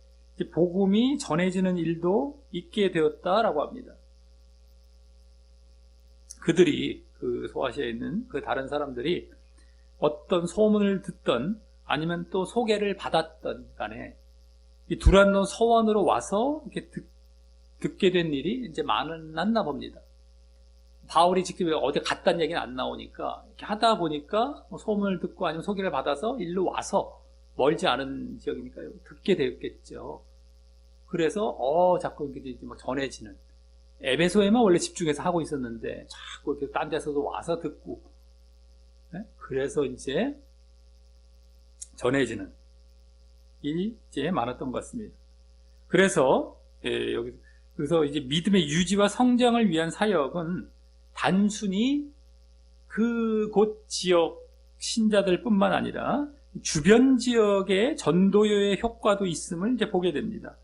Speaker 1: 복음이 전해지는 일도 있게 되었다라고 합니다. 그들이 그 소아시아에 있는 그 다른 사람들이 어떤 소문을 듣던 아니면 또 소개를 받았던 간에 이 두란노 서원으로 와서 이렇게 듣게 된 일이 이제 많았나 봅니다. 바울이 직접 어디 갔다는 얘기는 안 나오니까 이렇게 하다 보니까 소문을 듣고 아니면 소개를 받아서 일로 와서 멀지 않은 지역이니까 듣게 되었겠죠. 그래서 자꾸 이렇게 막 전해지는 에베소에만 원래 집중해서 하고 있었는데 자꾸 이렇게 딴 데서도 와서 듣고 그래서 이제 전해지는 일이 이제 많았던 것 같습니다. 그래서 그래서 이제 믿음의 유지와 성장을 위한 사역은 단순히 그곳 지역 신자들뿐만 아니라 주변 지역의 전도의 효과도 있음을 이제 보게 됩니다.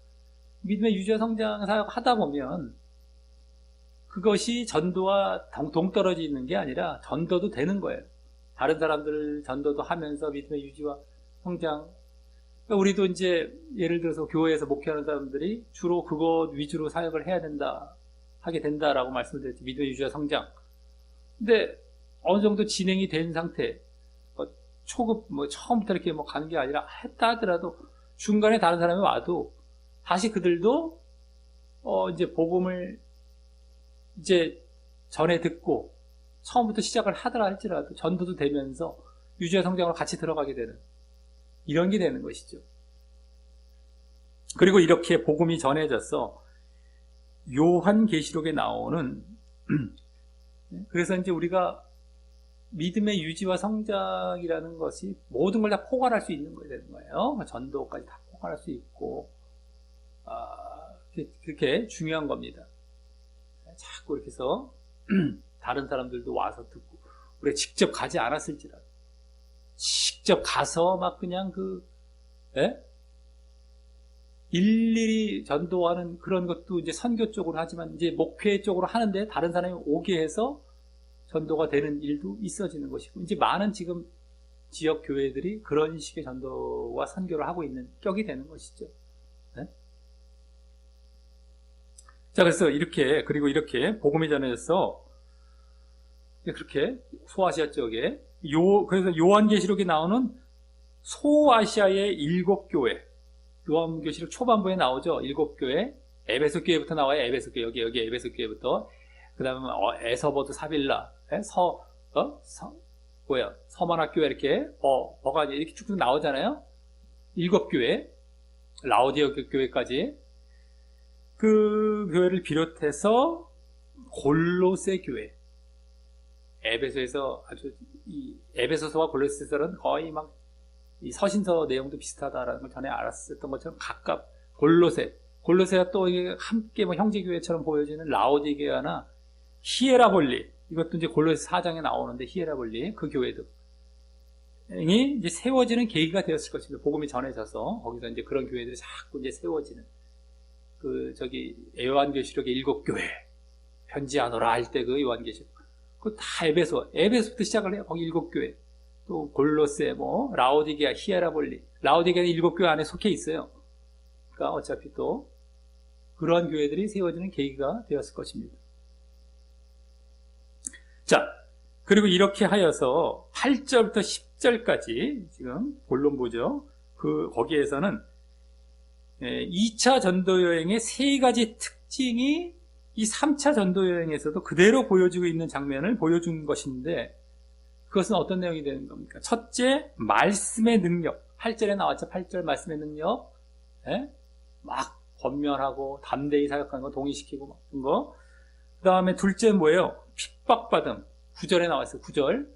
Speaker 1: 믿음의 유지와 성장 사역 하다 보면 그것이 전도와 동떨어지는 게 아니라 전도도 되는 거예요. 다른 사람들 전도도 하면서 믿음의 유지와 성장. 그러니까 우리도 이제 예를 들어서 교회에서 목회하는 사람들이 주로 그것 위주로 사역을 해야 된다, 하게 된다라고 말씀을 드렸죠. 믿음의 유지와 성장. 근데 어느 정도 진행이 된 상태, 초급, 처음부터 이렇게 가는 게 아니라 했다 하더라도 중간에 다른 사람이 와도 다시 그들도, 이제 복음을 이제 전에 듣고 처음부터 시작을 하더라 할지라도 전도도 되면서 유지와 성장으로 같이 들어가게 되는 이런 게 되는 것이죠. 그리고 이렇게 복음이 전해져서 요한계시록에 나오는 그래서 이제 우리가 믿음의 유지와 성장이라는 것이 모든 걸 다 포괄할 수 있는 거야 되는 거예요. 전도까지 다 포괄할 수 있고 그렇게 중요한 겁니다. 자꾸 이렇게 해서 다른 사람들도 와서 듣고 우리가 직접 가지 않았을지라도 직접 가서 막 그냥 일일이 전도하는 그런 것도 이제 선교 쪽으로 하지만 이제 목회 쪽으로 하는데 다른 사람이 오게 해서 전도가 되는 일도 있어지는 것이고 이제 많은 지금 지역 교회들이 그런 식의 전도와 선교를 하고 있는 격이 되는 것이죠. 네? 자, 그래서 그리고 이렇게 복음이 전해져서 그렇게 소아시아 쪽에 그래서 요한계시록에 나오는 소아시아의 7교회, 요한계시록 초반부에 나오죠. 7교회, 에베소 교회부터 나와요. 에베소 교회, 여기 에베소 교회부터. 그 다음에 에서버드 사빌라, 서만학 교회 이렇게, 버가지 이렇게 쭉 나오잖아요. 7교회, 라오디아 교회까지. 그 교회를 비롯해서 골로새 교회. 에베소에서 에베소서와 골로새서는 거의 막 이 서신서 내용도 비슷하다라는 걸 전에 알았었던 것처럼 골로새가 또 이게 함께 형제교회처럼 보여지는 라오디게아나 히에라볼리, 이것도 이제 골로새 4장에 나오는데 히에라볼리 그 교회도 이제 세워지는 계기가 되었을 것입니다. 복음이 전해져서 거기서 이제 그런 교회들이 자꾸 이제 세워지는 요한계시록의 7교회 편지하노라 할 때 그 요한계시록 그 다 에베소부터 시작을 해요. 거기 7교회 또 골로새 라오디게아 히에라볼리 라오디게아는 7교회 안에 속해 있어요. 않았을까? 어차피 또 그러한 교회들이 세워지는 계기가 되었을 것입니다. 자, 그리고 이렇게 하여서 8절부터 10절까지 지금 본론 보죠. 거기에서는 2차 전도 여행의 세 가지 특징이 이 3차 전도 여행에서도 그대로 보여지고 있는 장면을 보여준 것인데, 그것은 어떤 내용이 되는 겁니까? 첫째, 말씀의 능력. 8절에 나왔죠. 8절 말씀의 능력. 막 권면하고 담대히 사역하는 거, 동의시키고 막 그런 거. 그 다음에 둘째는 뭐예요? 핍박받음. 9절에 나왔어요. 9절.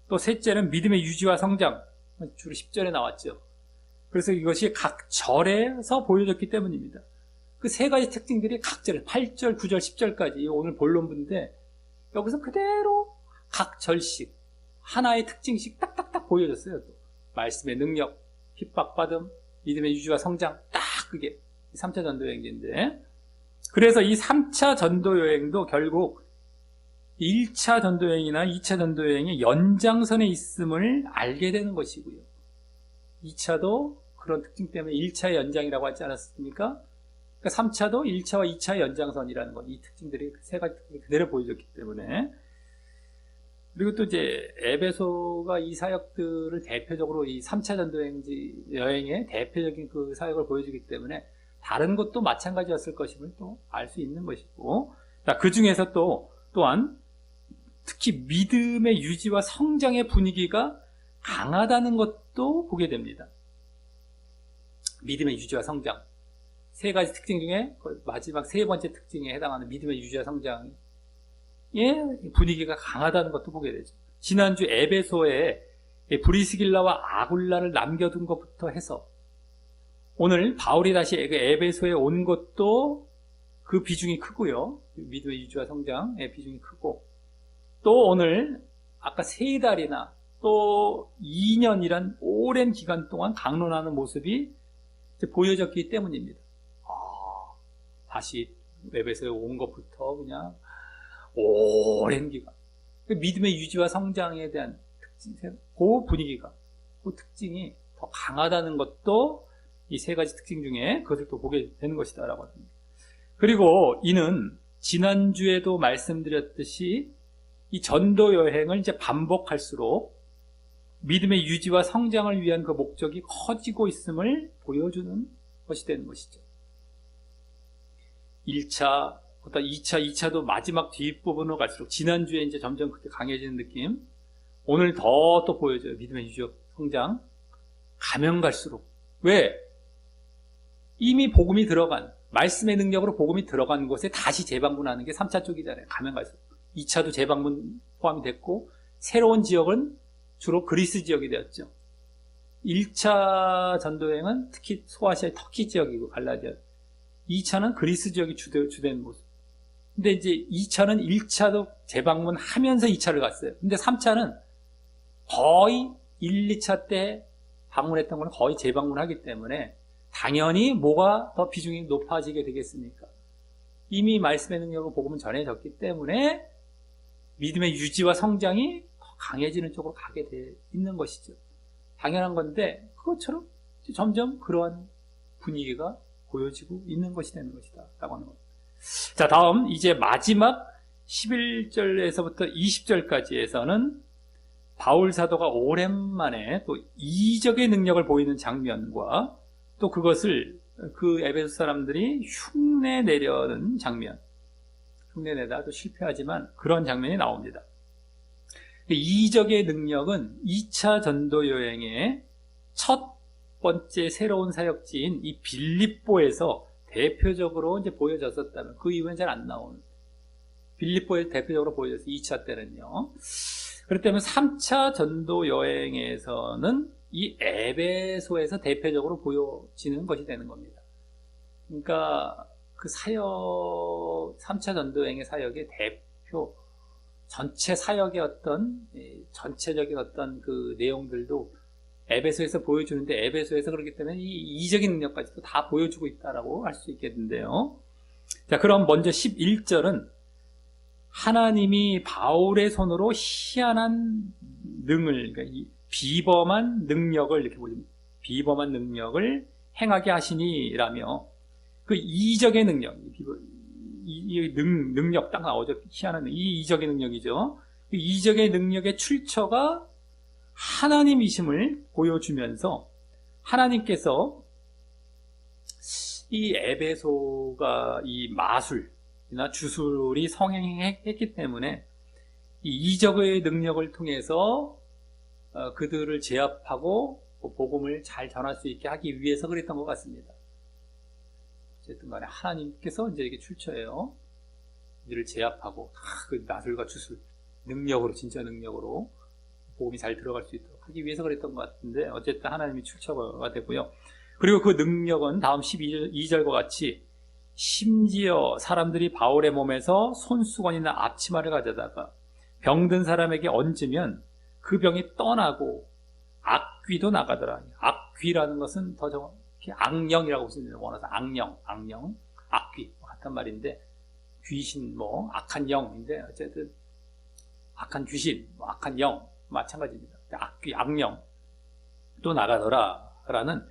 Speaker 1: 또 셋째는 믿음의 유지와 성장. 주로 10절에 나왔죠. 그래서 이것이 각 절에서 보여졌기 때문입니다. 그 세 가지 특징들이 각 절에 8절, 9절, 10절까지 오늘 본론부인데, 여기서 그대로 각 절씩 하나의 특징씩 딱딱딱 보여졌어요. 또 말씀의 능력, 핍박받음, 믿음의 유지와 성장, 딱 그게 3차 전도여행인데, 그래서 이 3차 전도여행도 결국 1차 전도여행이나 2차 전도여행의 연장선에 있음을 알게 되는 것이고요. 2차도 그런 특징 때문에 1차의 연장이라고 하지 않았습니까? 그러니까 3차도 1차와 2차의 연장선이라는 것, 이 특징들이 세 가지 특징이 그대로 보여졌기 때문에. 그리고 또 이제 에베소가 이 사역들을 대표적으로 이 3차 전도여행의 대표적인 그 사역을 보여주기 때문에 다른 것도 마찬가지였을 것임을 또 알 수 있는 것이고, 자, 그 중에서 또한 특히 믿음의 유지와 성장의 분위기가 강하다는 것도 보게 됩니다. 믿음의 유지와 성장. 세 가지 특징 중에 마지막 세 번째 특징에 해당하는 믿음의 유지와 성장의 분위기가 강하다는 것도 보게 되죠. 지난주 에베소에 브리스길라와 아굴라를 남겨둔 것부터 해서 오늘 바울이 다시 에베소에 온 것도 그 비중이 크고요. 믿음의 유지와 성장의 비중이 크고, 또 오늘 아까 3달이나 또 2년이란 오랜 기간 동안 강론하는 모습이 보여졌기 때문입니다. 다시 에베소에 온 것부터 그냥 오랜 기간, 믿음의 유지와 성장에 대한 특징, 그 분위기가, 그 특징이 더 강하다는 것도 이 세 가지 특징 중에 그것을 또 보게 되는 것이다라고 합니다. 그리고 이는 지난주에도 말씀드렸듯이 이 전도 여행을 이제 반복할수록 믿음의 유지와 성장을 위한 그 목적이 커지고 있음을 보여주는 것이 되는 것이죠. 1차, 2차, 2차도 마지막 뒷부분으로 갈수록 지난주에 이제 점점 그렇게 강해지는 느낌, 오늘 더 또 보여줘요. 믿음의 유지와 성장. 가면 갈수록. 왜? 이미 복음이 들어간, 말씀의 능력으로 복음이 들어간 곳에 다시 재방문하는 게 3차 쪽이잖아요. 가면 갈수록. 2차도 재방문 포함이 됐고, 새로운 지역은 주로 그리스 지역이 되었죠. 1차 전도여행은 특히 소아시아의 터키 지역이고 갈라디아. 2차는 그리스 지역이 주된 모습. 근데 이제 2차는 1차도 재방문하면서 2차를 갔어요. 근데 3차는 거의 1, 2차 때 방문했던 건 거의 재방문하기 때문에 당연히 뭐가 더 비중이 높아지게 되겠습니까? 이미 말씀의 능력으로 복음은 전해졌기 때문에 믿음의 유지와 성장이 더 강해지는 쪽으로 가게 돼 있는 것이죠. 당연한 건데 그것처럼 점점 그러한 분위기가 보여지고 있는 것이 되는 것이다 라고 하는 겁니다. 자, 다음 이제 마지막 11절에서부터 20절까지에서는 바울 사도가 오랜만에 또 이적의 능력을 보이는 장면과 또 그것을 그 에베소 사람들이 흉내내려는 장면, 흉내내다도 실패하지만 그런 장면이 나옵니다. 이적의 능력은 2차 전도 여행의 첫 번째 새로운 사역지인 이 빌립보에서 대표적으로 이제 보여졌었다면 그 이후엔 잘 안 나오는, 빌립보에서 대표적으로 보여졌어요. 2차 때는요. 그렇기 때문에 3차 전도 여행에서는 이 에베소에서 대표적으로 보여지는 것이 되는 겁니다. 그러니까 그 사역, 3차 전도 여행의 사역의 대표, 전체 사역의 어떤 전체적인 어떤 그 내용들도 에베소에서 보여주는데, 에베소에서 그렇기 때문에 이 이적인 능력까지도 다 보여주고 있다라고 할 수 있겠는데요. 자, 그럼 먼저 11절은 하나님이 바울의 손으로 희한한 능을, 그러니까 이 비범한 능력을 이렇게 보여줍니다. 비범한 능력을 행하게 하시니라며 그 이적의 능력, 이 능력 딱 나오죠. 희한한 이 이적의 능력이죠. 그 이적의 능력의 출처가 하나님이심을 보여주면서 하나님께서 이 에베소가 이 마술이나 주술이 성행했기 때문에 이 이적의 능력을 통해서 그들을 제압하고 복음을 잘 전할 수 있게 하기 위해서 그랬던 것 같습니다. 어쨌든 간에 하나님께서 이제 이게 출처예요. 이들을 제압하고 그 마술과 주술 능력으로, 진짜 능력으로 복음이 잘 들어갈 수 있도록 하기 위해서 그랬던 것 같은데 어쨌든 하나님이 출처가 되고요. 그리고 그 능력은 다음 12절과 같이 심지어 사람들이 바울의 몸에서 손수건이나 앞치마를 가져다가 병든 사람에게 얹으면 그 병이 떠나고 악귀도 나가더라. 악귀라는 것은 더 정확히 악령이라고 쓰는 원어서 악령, 악귀 같은 말인데 귀신, 악한 영인데 어쨌든 악한 귀신, 악한 영 마찬가지입니다. 악귀, 악령 또 나가더라라는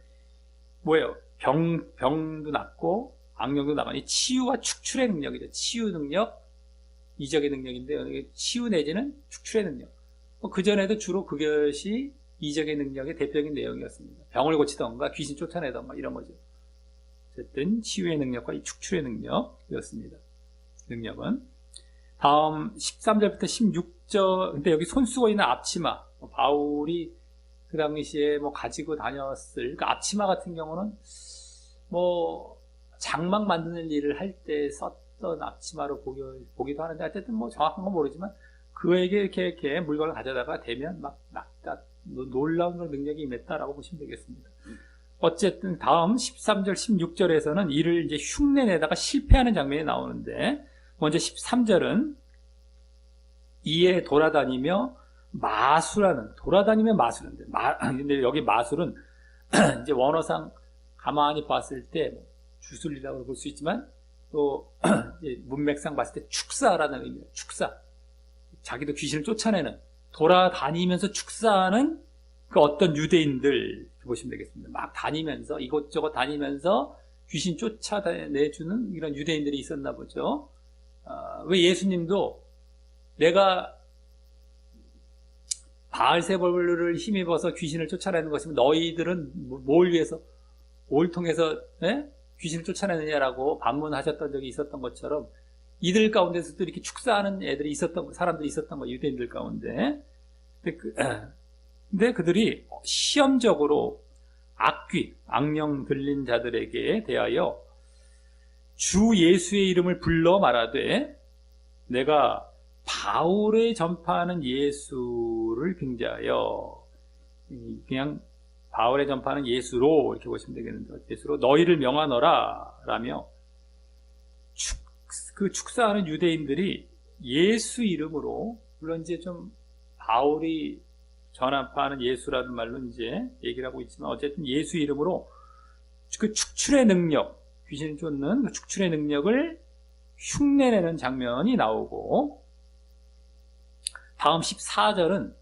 Speaker 1: 뭐예요? 병도 낫고 악령도 나가니 치유와 축출의 능력이죠. 치유 능력, 이적의 능력인데 치유 내지는 축출의 능력. 그 전에도 주로 그것이 이적의 능력의 대표적인 내용이었습니다. 병을 고치던가 귀신 쫓아내던가 이런 거죠. 어쨌든 치유의 능력과 이 축출의 능력이었습니다. 능력은 다음 13절부터 16절. 근데 여기 손수건이나 있는 앞치마, 바울이 그 당시에 가지고 다녔을 그 앞치마 같은 경우는 장막 만드는 일을 할 때 썼던 앞치마로 보기도 하는데 어쨌든 정확한 건 모르지만 그에게 이렇게 물건을 가져다가 대면 막 놀라운 능력이 임했다라고 보시면 되겠습니다. 어쨌든 다음 13절, 16절에서는 이를 이제 흉내내다가 실패하는 장면이 나오는데 먼저 13절은 이에 돌아다니며 마술하는, 돌아다니며 마술인데, 근데 여기 마술은 이제 원어상 가만히 봤을 때 주술이라고 볼 수 있지만 또 문맥상 봤을 때 축사라는 의미예요. 축사. 자기도 귀신을 쫓아내는, 돌아다니면서 축사하는 그 어떤 유대인들 보시면 되겠습니다. 막 다니면서 이곳저곳 다니면서 귀신 쫓아내주는 이런 유대인들이 있었나 보죠. 왜 예수님도 내가 바알세불을 힘입어서 귀신을 쫓아내는 것이면 너희들은 뭘 위해서, 뭘 통해서 귀신을 쫓아내느냐라고 반문하셨던 적이 있었던 것처럼 이들 가운데서도 이렇게 축사하는 사람들이 있었던 거, 유대인들 가운데. 근데 그들이 시험적으로 악귀, 악령 들린 자들에게 대하여 주 예수의 이름을 불러 말하되 내가 바울의 전파하는 예수를 빙자하여, 그냥 바울의 전파하는 예수로 이렇게 보시면 되겠는데, 예수로 너희를 명하노라 라며 그 축사하는 유대인들이 예수 이름으로, 물론 이제 좀 바울이 전파하는 예수라는 말로 이제 얘기를 하고 있지만 어쨌든 예수 이름으로 그 축출의 능력, 귀신을 쫓는 그 축출의 능력을 흉내내는 장면이 나오고, 다음 14절은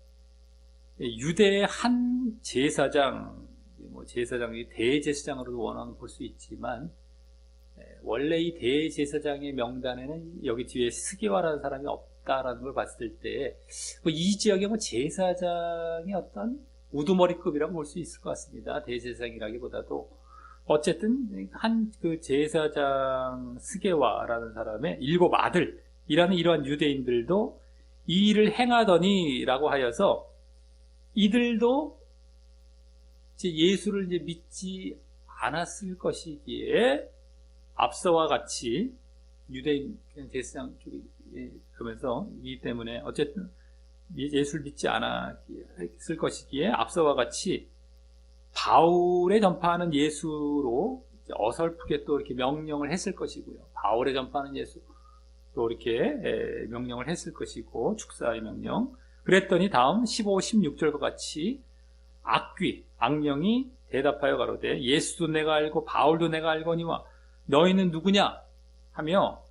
Speaker 1: 유대의 한 제사장, 제사장이 대제사장으로도 원하는 볼 수 있지만 원래 이 대제사장의 명단에는 여기 뒤에 스게와라는 사람이 없다라는 걸 봤을 때 이 지역의 제사장의 어떤 우두머리급이라고 볼 수 있을 것 같습니다. 대제사장이라기보다도 어쨌든 한 그 제사장 스게와라는 사람의 7 아들이라는 이러한 유대인들도 이 일을 행하더니라고 하여서 이들도 이제 예수를 이제 믿지 않았을 것이기에 앞서와 같이 유대인 제사장 쪽이 그러면서 이기 때문에 어쨌든 예수를 믿지 않았을 것이기에 앞서와 같이 바울의 전파하는 예수로 어설프게 또 이렇게 명령을 했을 것이고요. 바울의 전파하는 예수 또 이렇게 명령을 했을 것이고, 축사의 명령. 그랬더니 다음 15, 16절과 같이 악귀, 악령이 대답하여 가로되 예수도 내가 알고 바울도 내가 알거니와 너희는 누구냐 하며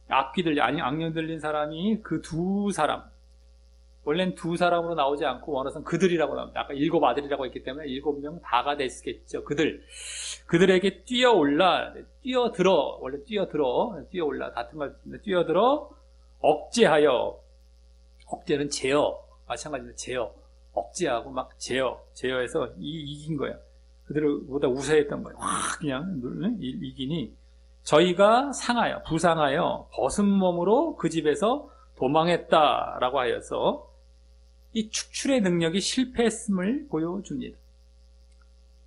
Speaker 1: 악령 들린 사람이 그 두 사람, 원래는 두 사람으로 나오지 않고 원어선 그들이라고 나옵니다. 아까 7 아들이라고 했기 때문에 7명 다가 됐겠죠. 그들에게 뛰어올라, 뛰어들어, 원래 뛰어올라, 같은 말, 뛰어들어, 억제하여, 억제는 제어, 마찬가지로 제어, 억제하고 막 제어해서 이긴 거야. 그들보다 우세했던 거예요. 확 그냥 이기니 저희가 부상하여 벗은 몸으로 그 집에서 도망했다라고 하여서 이 축출의 능력이 실패했음을 보여줍니다.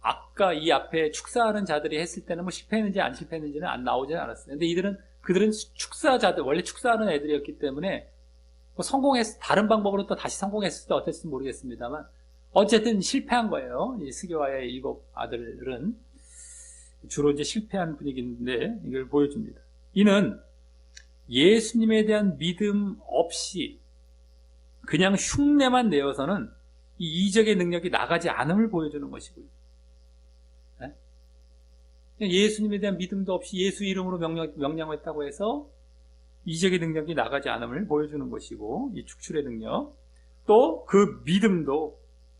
Speaker 1: 아까 이 앞에 축사하는 자들이 했을 때는 뭐 실패했는지 안 실패했는지는 안 나오지 않았어요. 근데 그들은 축사자들, 원래 축사하는 애들이었기 때문에 뭐 다른 방법으로 또 다시 성공했을 때 어땠을지 모르겠습니다만 어쨌든 실패한 거예요. 이 스게와의 7 아들은 주로 이제 실패한 분위기인데 이걸 보여줍니다. 이는 예수님에 대한 믿음 없이 그냥 흉내만 내어서는 이 이적의 능력이 나가지 않음을 보여주는 것이고요. 네? 예수님에 대한 믿음도 없이 예수 이름으로 명령했다고 해서 이적의 능력이 나가지 않음을 보여주는 것이고, 이 축출의 능력, 또 그 믿음도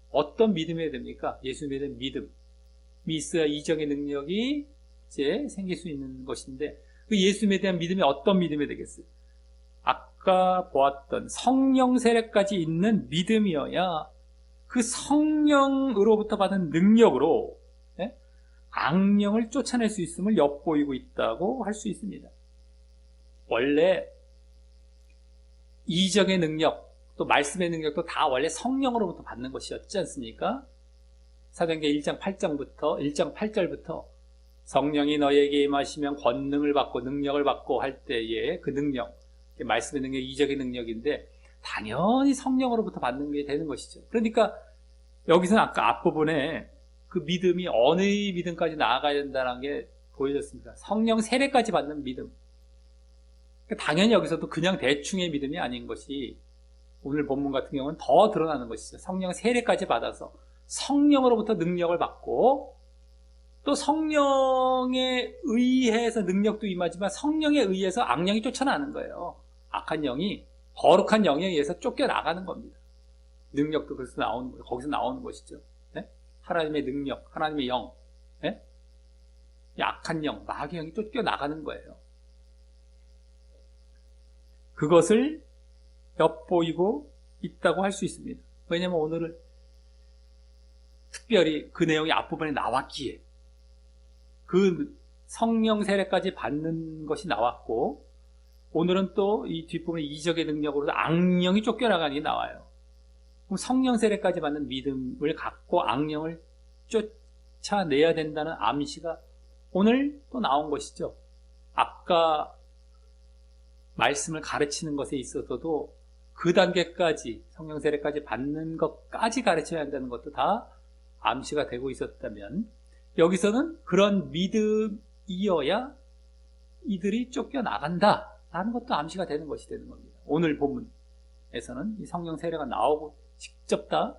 Speaker 1: 어떤 믿음이 됩니까? 예수님에 대한 믿음이 있어야 이적의 능력이 이제 생길 수 있는 것인데, 그 예수님에 대한 믿음이 어떤 믿음이 되겠어요? 아까 보았던 성령 세례까지 있는 믿음이어야 그 성령으로부터 받은 능력으로 악령을 쫓아낼 수 있음을 엿보이고 있다고 할 수 있습니다. 원래 이적의 능력, 또 말씀의 능력도 다 원래 성령으로부터 받는 것이었지 않습니까? 사도행전 1장 8절부터 성령이 너에게 임하시면 권능을 받고 능력을 받고 할 때에 그 능력, 말씀의 능력, 이적의 능력인데 당연히 성령으로부터 받는 게 되는 것이죠. 그러니까 여기서는 아까 앞부분에 그 믿음이 어느 믿음까지 나아가야 된다는 게 보여졌습니다. 성령 세례까지 받는 믿음. 당연히 여기서도 그냥 대충의 믿음이 아닌 것이 오늘 본문 같은 경우는 더 드러나는 것이죠. 성령 세례까지 받아서 성령으로부터 능력을 받고 또 성령에 의해서 능력도 임하지만 성령에 의해서 악령이 쫓아나는 거예요. 악한 영이 거룩한 영에 의해서 쫓겨나가는 겁니다. 능력도 거기서 나오는 것이죠. 네? 하나님의 능력, 하나님의 영, 네? 악한 영, 마귀 영이 쫓겨나가는 거예요. 그것을 엿보이고 있다고 할 수 있습니다. 왜냐하면 오늘은 특별히 그 내용이 앞부분에 나왔기에 그 성령 세례까지 받는 것이 나왔고, 오늘은 또 이 뒷부분에 이적의 능력으로 악령이 쫓겨나가는 게 나와요. 그럼 성령 세례까지 받는 믿음을 갖고 악령을 쫓아내야 된다는 암시가 오늘 또 나온 것이죠. 아까 말씀을 가르치는 것에 있어서도 그 단계까지 성령 세례까지 받는 것까지 가르쳐야 한다는 것도 다 암시가 되고 있었다면, 여기서는 그런 믿음이어야 이들이 쫓겨나간다 라는 것도 암시가 되는 것이 되는 겁니다. 오늘 본문에서는 이 성령 세례가 나오고 직접 다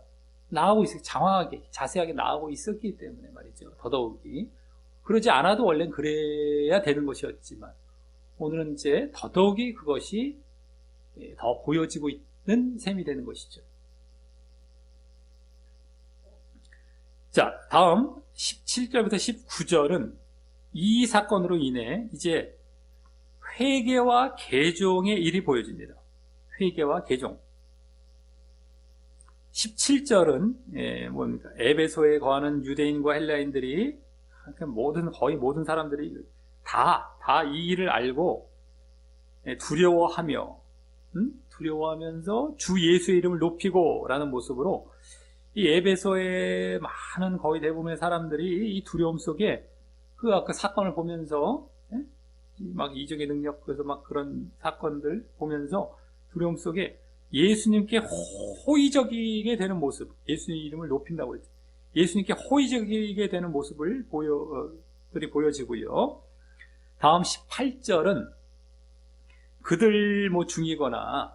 Speaker 1: 나오고 장황하게 자세하게 나오고 있었기 때문에 말이죠. 더더욱이 그러지 않아도 원래는 그래야 되는 것이었지만 오늘은 이제 더더욱이 그것이 더 보여지고 있는 셈이 되는 것이죠. 자, 다음 17절부터 19절은 이 사건으로 인해 이제 회개와 개종의 일이 보여집니다. 회개와 개종. 17절은 뭡니까? 에베소에 거하는 유대인과 헬라인들이 거의 모든 사람들이 다 이 일을 알고 두려워하면서 주 예수의 이름을 높이고 라는 모습으로 이 에베소의 많은 거의 대부분의 사람들이 이 두려움 속에 그 아까 사건을 보면서 막 이적의 능력, 그래서 막 그런 사건들 보면서 두려움 속에 예수님께 호의적이게 되는 모습, 예수님 이름을 높인다고 했죠. 예수님께 호의적이게 되는 모습을 보여지고요. 다음 18절은 그들 중이거나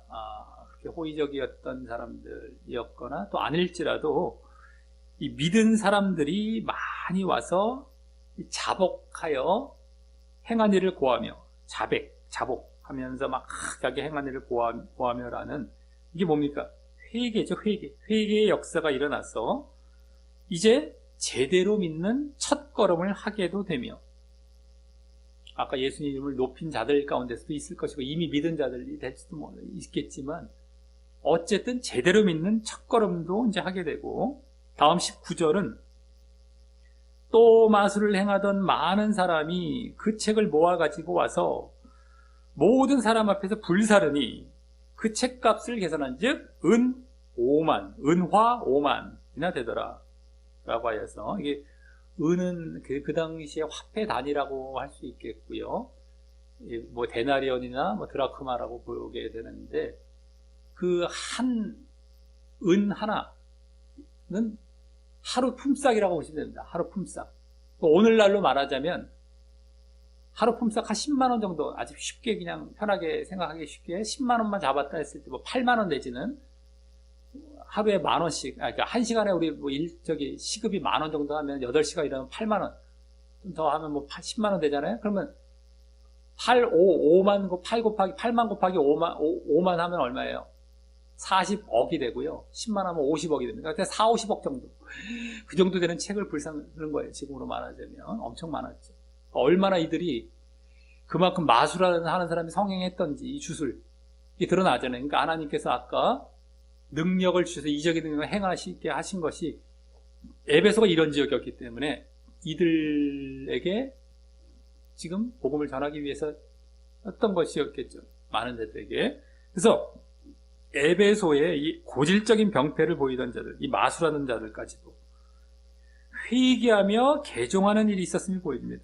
Speaker 1: 그렇게 호의적이었던 사람들이었거나 또 아닐지라도 이 믿은 사람들이 많이 와서 자복하여 행한 일을 고하며 자복하면서 막 자기 행한 일을 고하며라는 이게 뭡니까? 회개죠, 회개. 회개의 역사가 일어나서 이제 제대로 믿는 첫걸음을 하게도 되며, 아까 예수님을 높인 자들 가운데서도 있을 것이고 이미 믿은 자들이 될 수도 있겠지만 어쨌든 제대로 믿는 첫걸음도 이제 하게 되고, 다음 19절은 또 마술을 행하던 많은 사람이 그 책을 모아가지고 와서 모든 사람 앞에서 불사르니 그 책값을 계산한 즉 은 5만, 은화 5만이나 되더라 라고 하여서, 이게 은은 그 당시에 화폐 단위라고 할 수 있겠고요. 뭐 데나리온이나 뭐 드라크마라고 보게 되는데, 그 한 은 하나는 하루 품삯이라고 보시면 됩니다. 하루 품삯. 오늘날로 말하자면 하루 품삯 한 10만 원 정도, 아주 쉽게 그냥 편하게 생각하기 쉽게 10만 원만 잡았다 했을 때 뭐 8만 원 내지는 하루에 만 원씩, 그러니까 한 시간에 우리 뭐 시급이 만 원 정도 하면 8시간 일하면 8만 원. 좀 더 하면 뭐 10만 원 되잖아요. 그러면 8 곱하기 8만 곱하기 5만 하면 얼마예요? 40억이 되고요. 10만 하면 50억이 됩니다. 그러니까 4, 50억 정도. 그 정도 되는 책을 불사르는 거예요. 지금으로 말하자면. 엄청 많았죠. 얼마나 이들이 그만큼 마술하는 사람이 성행했던지 이 주술, 이게 드러나잖아요. 그러니까 하나님께서 아까 능력을 주셔서 이적인 능력을 행하시게 하신 것이 에베소가 이런 지역이었기 때문에 이들에게 지금 복음을 전하기 위해서 어떤 것이었겠죠. 많은 자들에게. 그래서 에베소의 이 고질적인 병폐를 보이던 자들, 이 마술하는 자들까지도 회개하며 개종하는 일이 있었음이 보입니다.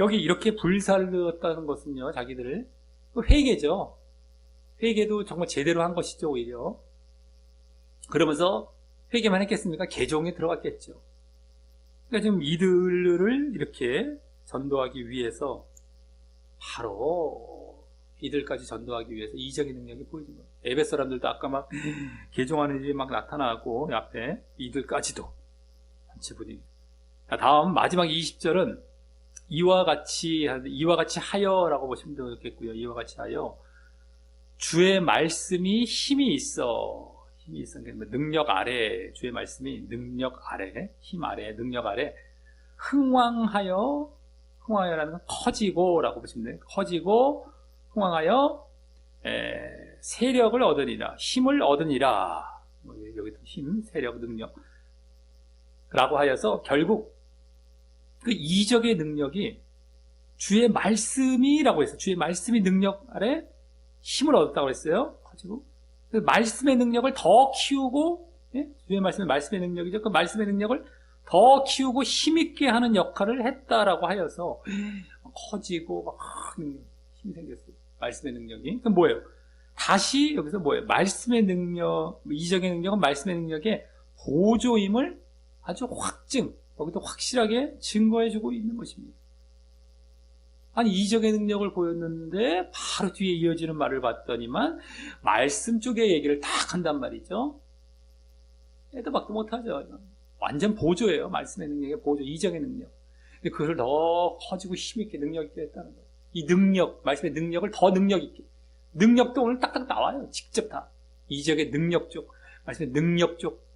Speaker 1: 여기 이렇게 불살르었다는 것은요, 자기들을 회개죠. 회개도 정말 제대로 한 것이죠, 오히려. 그러면서 회개만 했겠습니까? 개종에 들어갔겠죠. 그러니까 지금 이들을 이렇게 전도하기 위해서, 바로 이들까지 전도하기 위해서 이적인 능력이 보이는 거예요. 에베소 사람들도 아까 막 개종하는 일이 막 나타나고, 앞에 이들까지도 전체 분위기. 다음 마지막 20절은 이와 같이 하여라고 보시면 되겠고요. 이와 같이 하여 주의 말씀이 힘이 있어, 능력 아래, 주의 말씀이 능력 아래, 힘 아래, 능력 아래 흥왕하여라는 건 커지고 라고 보시면 돼요. 커지고 흥왕하여 세력을 얻으니라, 힘을 얻으니라. 여기도 힘, 세력, 능력 라고 하여서 결국 그 이적의 능력이 주의 말씀이라고 했어요. 주의 말씀이 능력 아래 힘을 얻었다고 했어요. 커지고 그 말씀의 능력을 더 키우고, 주의 말씀의 능력이죠. 그 말씀의 능력을 더 키우고 힘있게 하는 역할을 했다라고 하여서 커지고 막 힘이 생겼어요. 말씀의 능력이. 그럼 뭐예요? 다시 여기서 뭐예요? 말씀의 능력, 이적의 능력은 말씀의 능력의 보조임을 아주 거기도 확실하게 증거해주고 있는 것입니다. 아니, 이적의 능력을 보였는데 바로 뒤에 이어지는 말을 봤더니만 말씀 쪽의 얘기를 딱 한단 말이죠. 애도 박도 못하죠. 완전 보조예요. 말씀의 능력의 보조, 이적의 능력. 근데 그걸 더 커지고 힘있게 능력있게 했다는 거예요. 이 능력, 말씀의 능력을 더 능력있게. 능력도 오늘 딱딱 나와요. 직접 다. 이적의 능력 쪽, 말씀의 능력 쪽,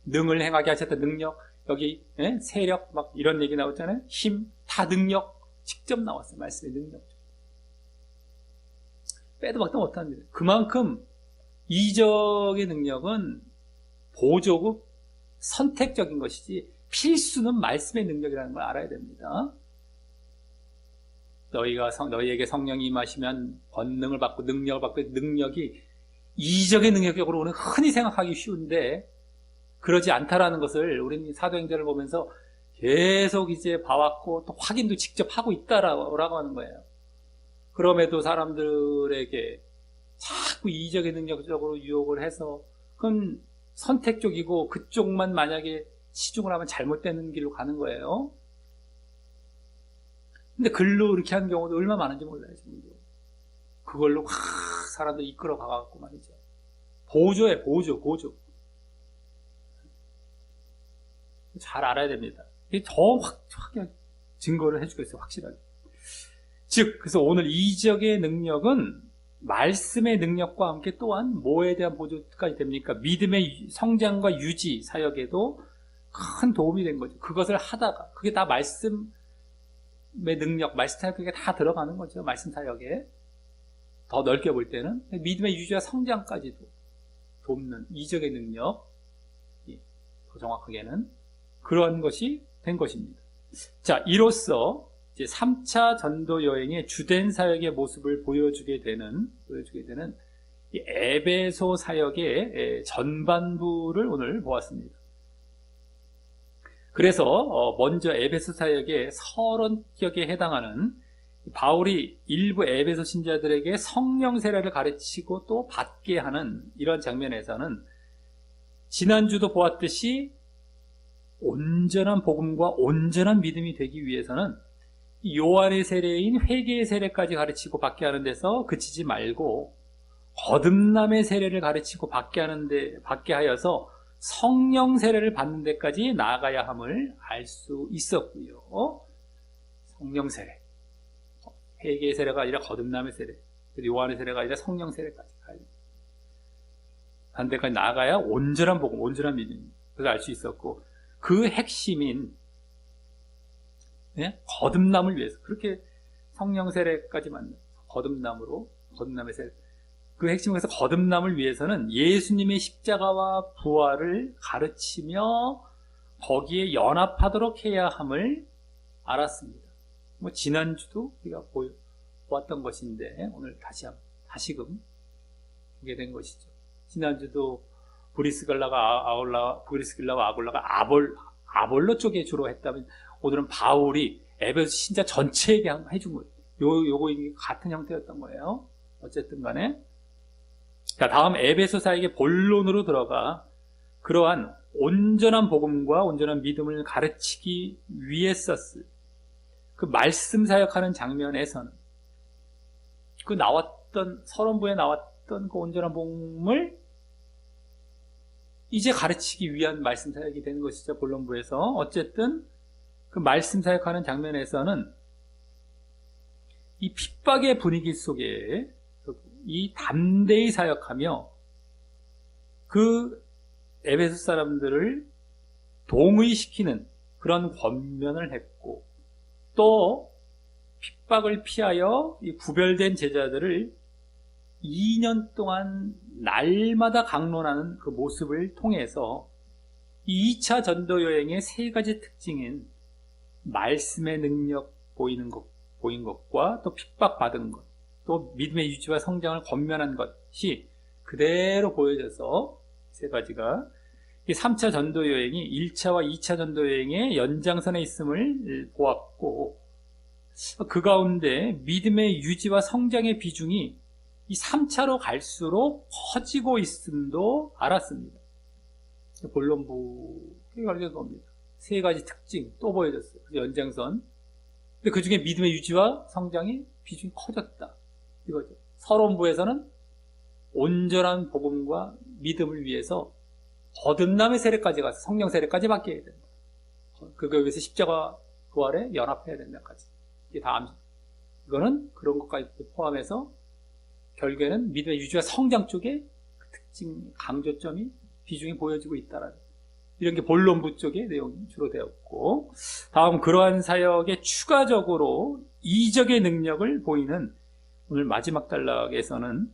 Speaker 1: 능을 행하게 하셨던 능력, 여기 세력 막 이런 얘기 나왔잖아요. 힘, 다 능력 직접 나왔어요. 말씀의 능력. 빼도 박도 못합니다. 그만큼 이적의 능력은 보조고 선택적인 것이지 필수는 말씀의 능력이라는 걸 알아야 됩니다. 너희에게 성령이 임하시면 권능을 받고 능력을 받고, 능력이 이적의 능력적으로 우리는 흔히 생각하기 쉬운데 그러지 않다라는 것을 우리는 사도행전을 보면서 계속 이제 봐왔고 또 확인도 직접 하고 있다라고 하는 거예요. 그럼에도 사람들에게 자꾸 이적의 능력적으로 유혹을 해서 그건 선택적이고 그쪽만 만약에 치중을 하면 잘못되는 길로 가는 거예요. 근데 글로 이렇게 하는 경우도 얼마나 많은지 몰라요, 지금도. 그걸로 사람들 이끌어 가갖고 말이죠. 보조예요, 보조. 잘 알아야 됩니다. 이게 더 확실하게 증거를 해주고 있어요, 확실하게. 즉, 그래서 오늘 이적의 능력은 말씀의 능력과 함께 또한 뭐에 대한 보조까지 됩니까? 믿음의 성장과 유지 사역에도 큰 도움이 된 거죠. 그것을 하다가 그게 다 말씀의 능력, 말씀 사역에 다 들어가는 거죠. 말씀 사역에 더 넓게 볼 때는 믿음의 유지와 성장까지도 돕는 이적의 능력, 더 정확하게는 그러한 것이 된 것입니다. 자, 이로써 이제 3차 전도 여행의 주된 사역의 모습을 보여주게 되는 이 에베소 사역의 전반부를 오늘 보았습니다. 그래서 먼저 에베소 사역의 서론격에 해당하는 바울이 일부 에베소 신자들에게 성령 세례를 가르치고 또 받게 하는 이런 장면에서는 지난주도 보았듯이 온전한 복음과 온전한 믿음이 되기 위해서는 요한의 세례인 회개의 세례까지 가르치고 받게 하는 데서 그치지 말고 거듭남의 세례를 가르치고 받게 하여서 성령 세례를 받는 데까지 나아가야 함을 알 수 있었고요. 성령 세례, 회개의 세례가 아니라 거듭남의 세례, 요한의 세례가 아니라 성령 세례까지 가는 데까지 나아가야 온전한 복음, 온전한 믿음, 그걸 알 수 있었고, 그 핵심인 거듭남을 위해서 그렇게 성령 세례까지 맞는 거듭남의 세례, 그 핵심에서 거듭남을 위해서는 예수님의 십자가와 부활을 가르치며 거기에 연합하도록 해야 함을 알았습니다. 지난주도 우리가 보았던 것인데 오늘 다시금 보게 된 것이죠. 지난주도 브리스길라와 아굴라가 아볼로 쪽에 주로 했다면 오늘은 바울이 에베소 신자 전체에게 해준 거예요. 요거 같은 형태였던 거예요. 어쨌든 간에. 자, 다음 에베소 사역의 본론으로 들어가 그러한 온전한 복음과 온전한 믿음을 가르치기 위해 썼을 그 말씀 사역하는 장면에서는 그 서론부에 나왔던 그 온전한 복음을 이제 가르치기 위한 말씀 사역이 되는 것이죠. 본론부에서. 어쨌든 그 말씀 사역하는 장면에서는 이 핍박의 분위기 속에 이 담대히 사역하며 그 에베소 사람들을 동의시키는 그런 권면을 했고, 또 핍박을 피하여 이 구별된 제자들을 2년 동안 날마다 강론하는 그 모습을 통해서 이 2차 전도 여행의 3가지 특징인 말씀의 능력 보인 것과 또 핍박받은 것, 또 믿음의 유지와 성장을 권면한 것이 그대로 보여져서 3가지가 이 3차 전도 여행이 1차와 2차 전도 여행의 연장선에 있음을 보았고, 그 가운데 믿음의 유지와 성장의 비중이 이 3차로 갈수록 커지고 있음도 알았습니다. 본론부에 가르쳐 봅니다. 3가지 특징 또 보여졌어요. 연장선. 근데 그 중에 믿음의 유지와 성장이 비중이 커졌다. 이거죠. 서론부에서는 온전한 복음과 믿음을 위해서 거듭남의 세례까지 가서 성령 세례까지 받게 해야 된다. 그거에 위해서 십자가 부활에 연합해야 된다까지. 이게 다 이거는 그런 것까지 포함해서 결국에는 믿음의 유지와 성장 쪽에 그 특징, 강조점이 비중이 보여지고 있다라는 이런 게 본론부 쪽의 내용이 주로 되었고, 다음 그러한 사역에 추가적으로 이적의 능력을 보이는 오늘 마지막 단락에서는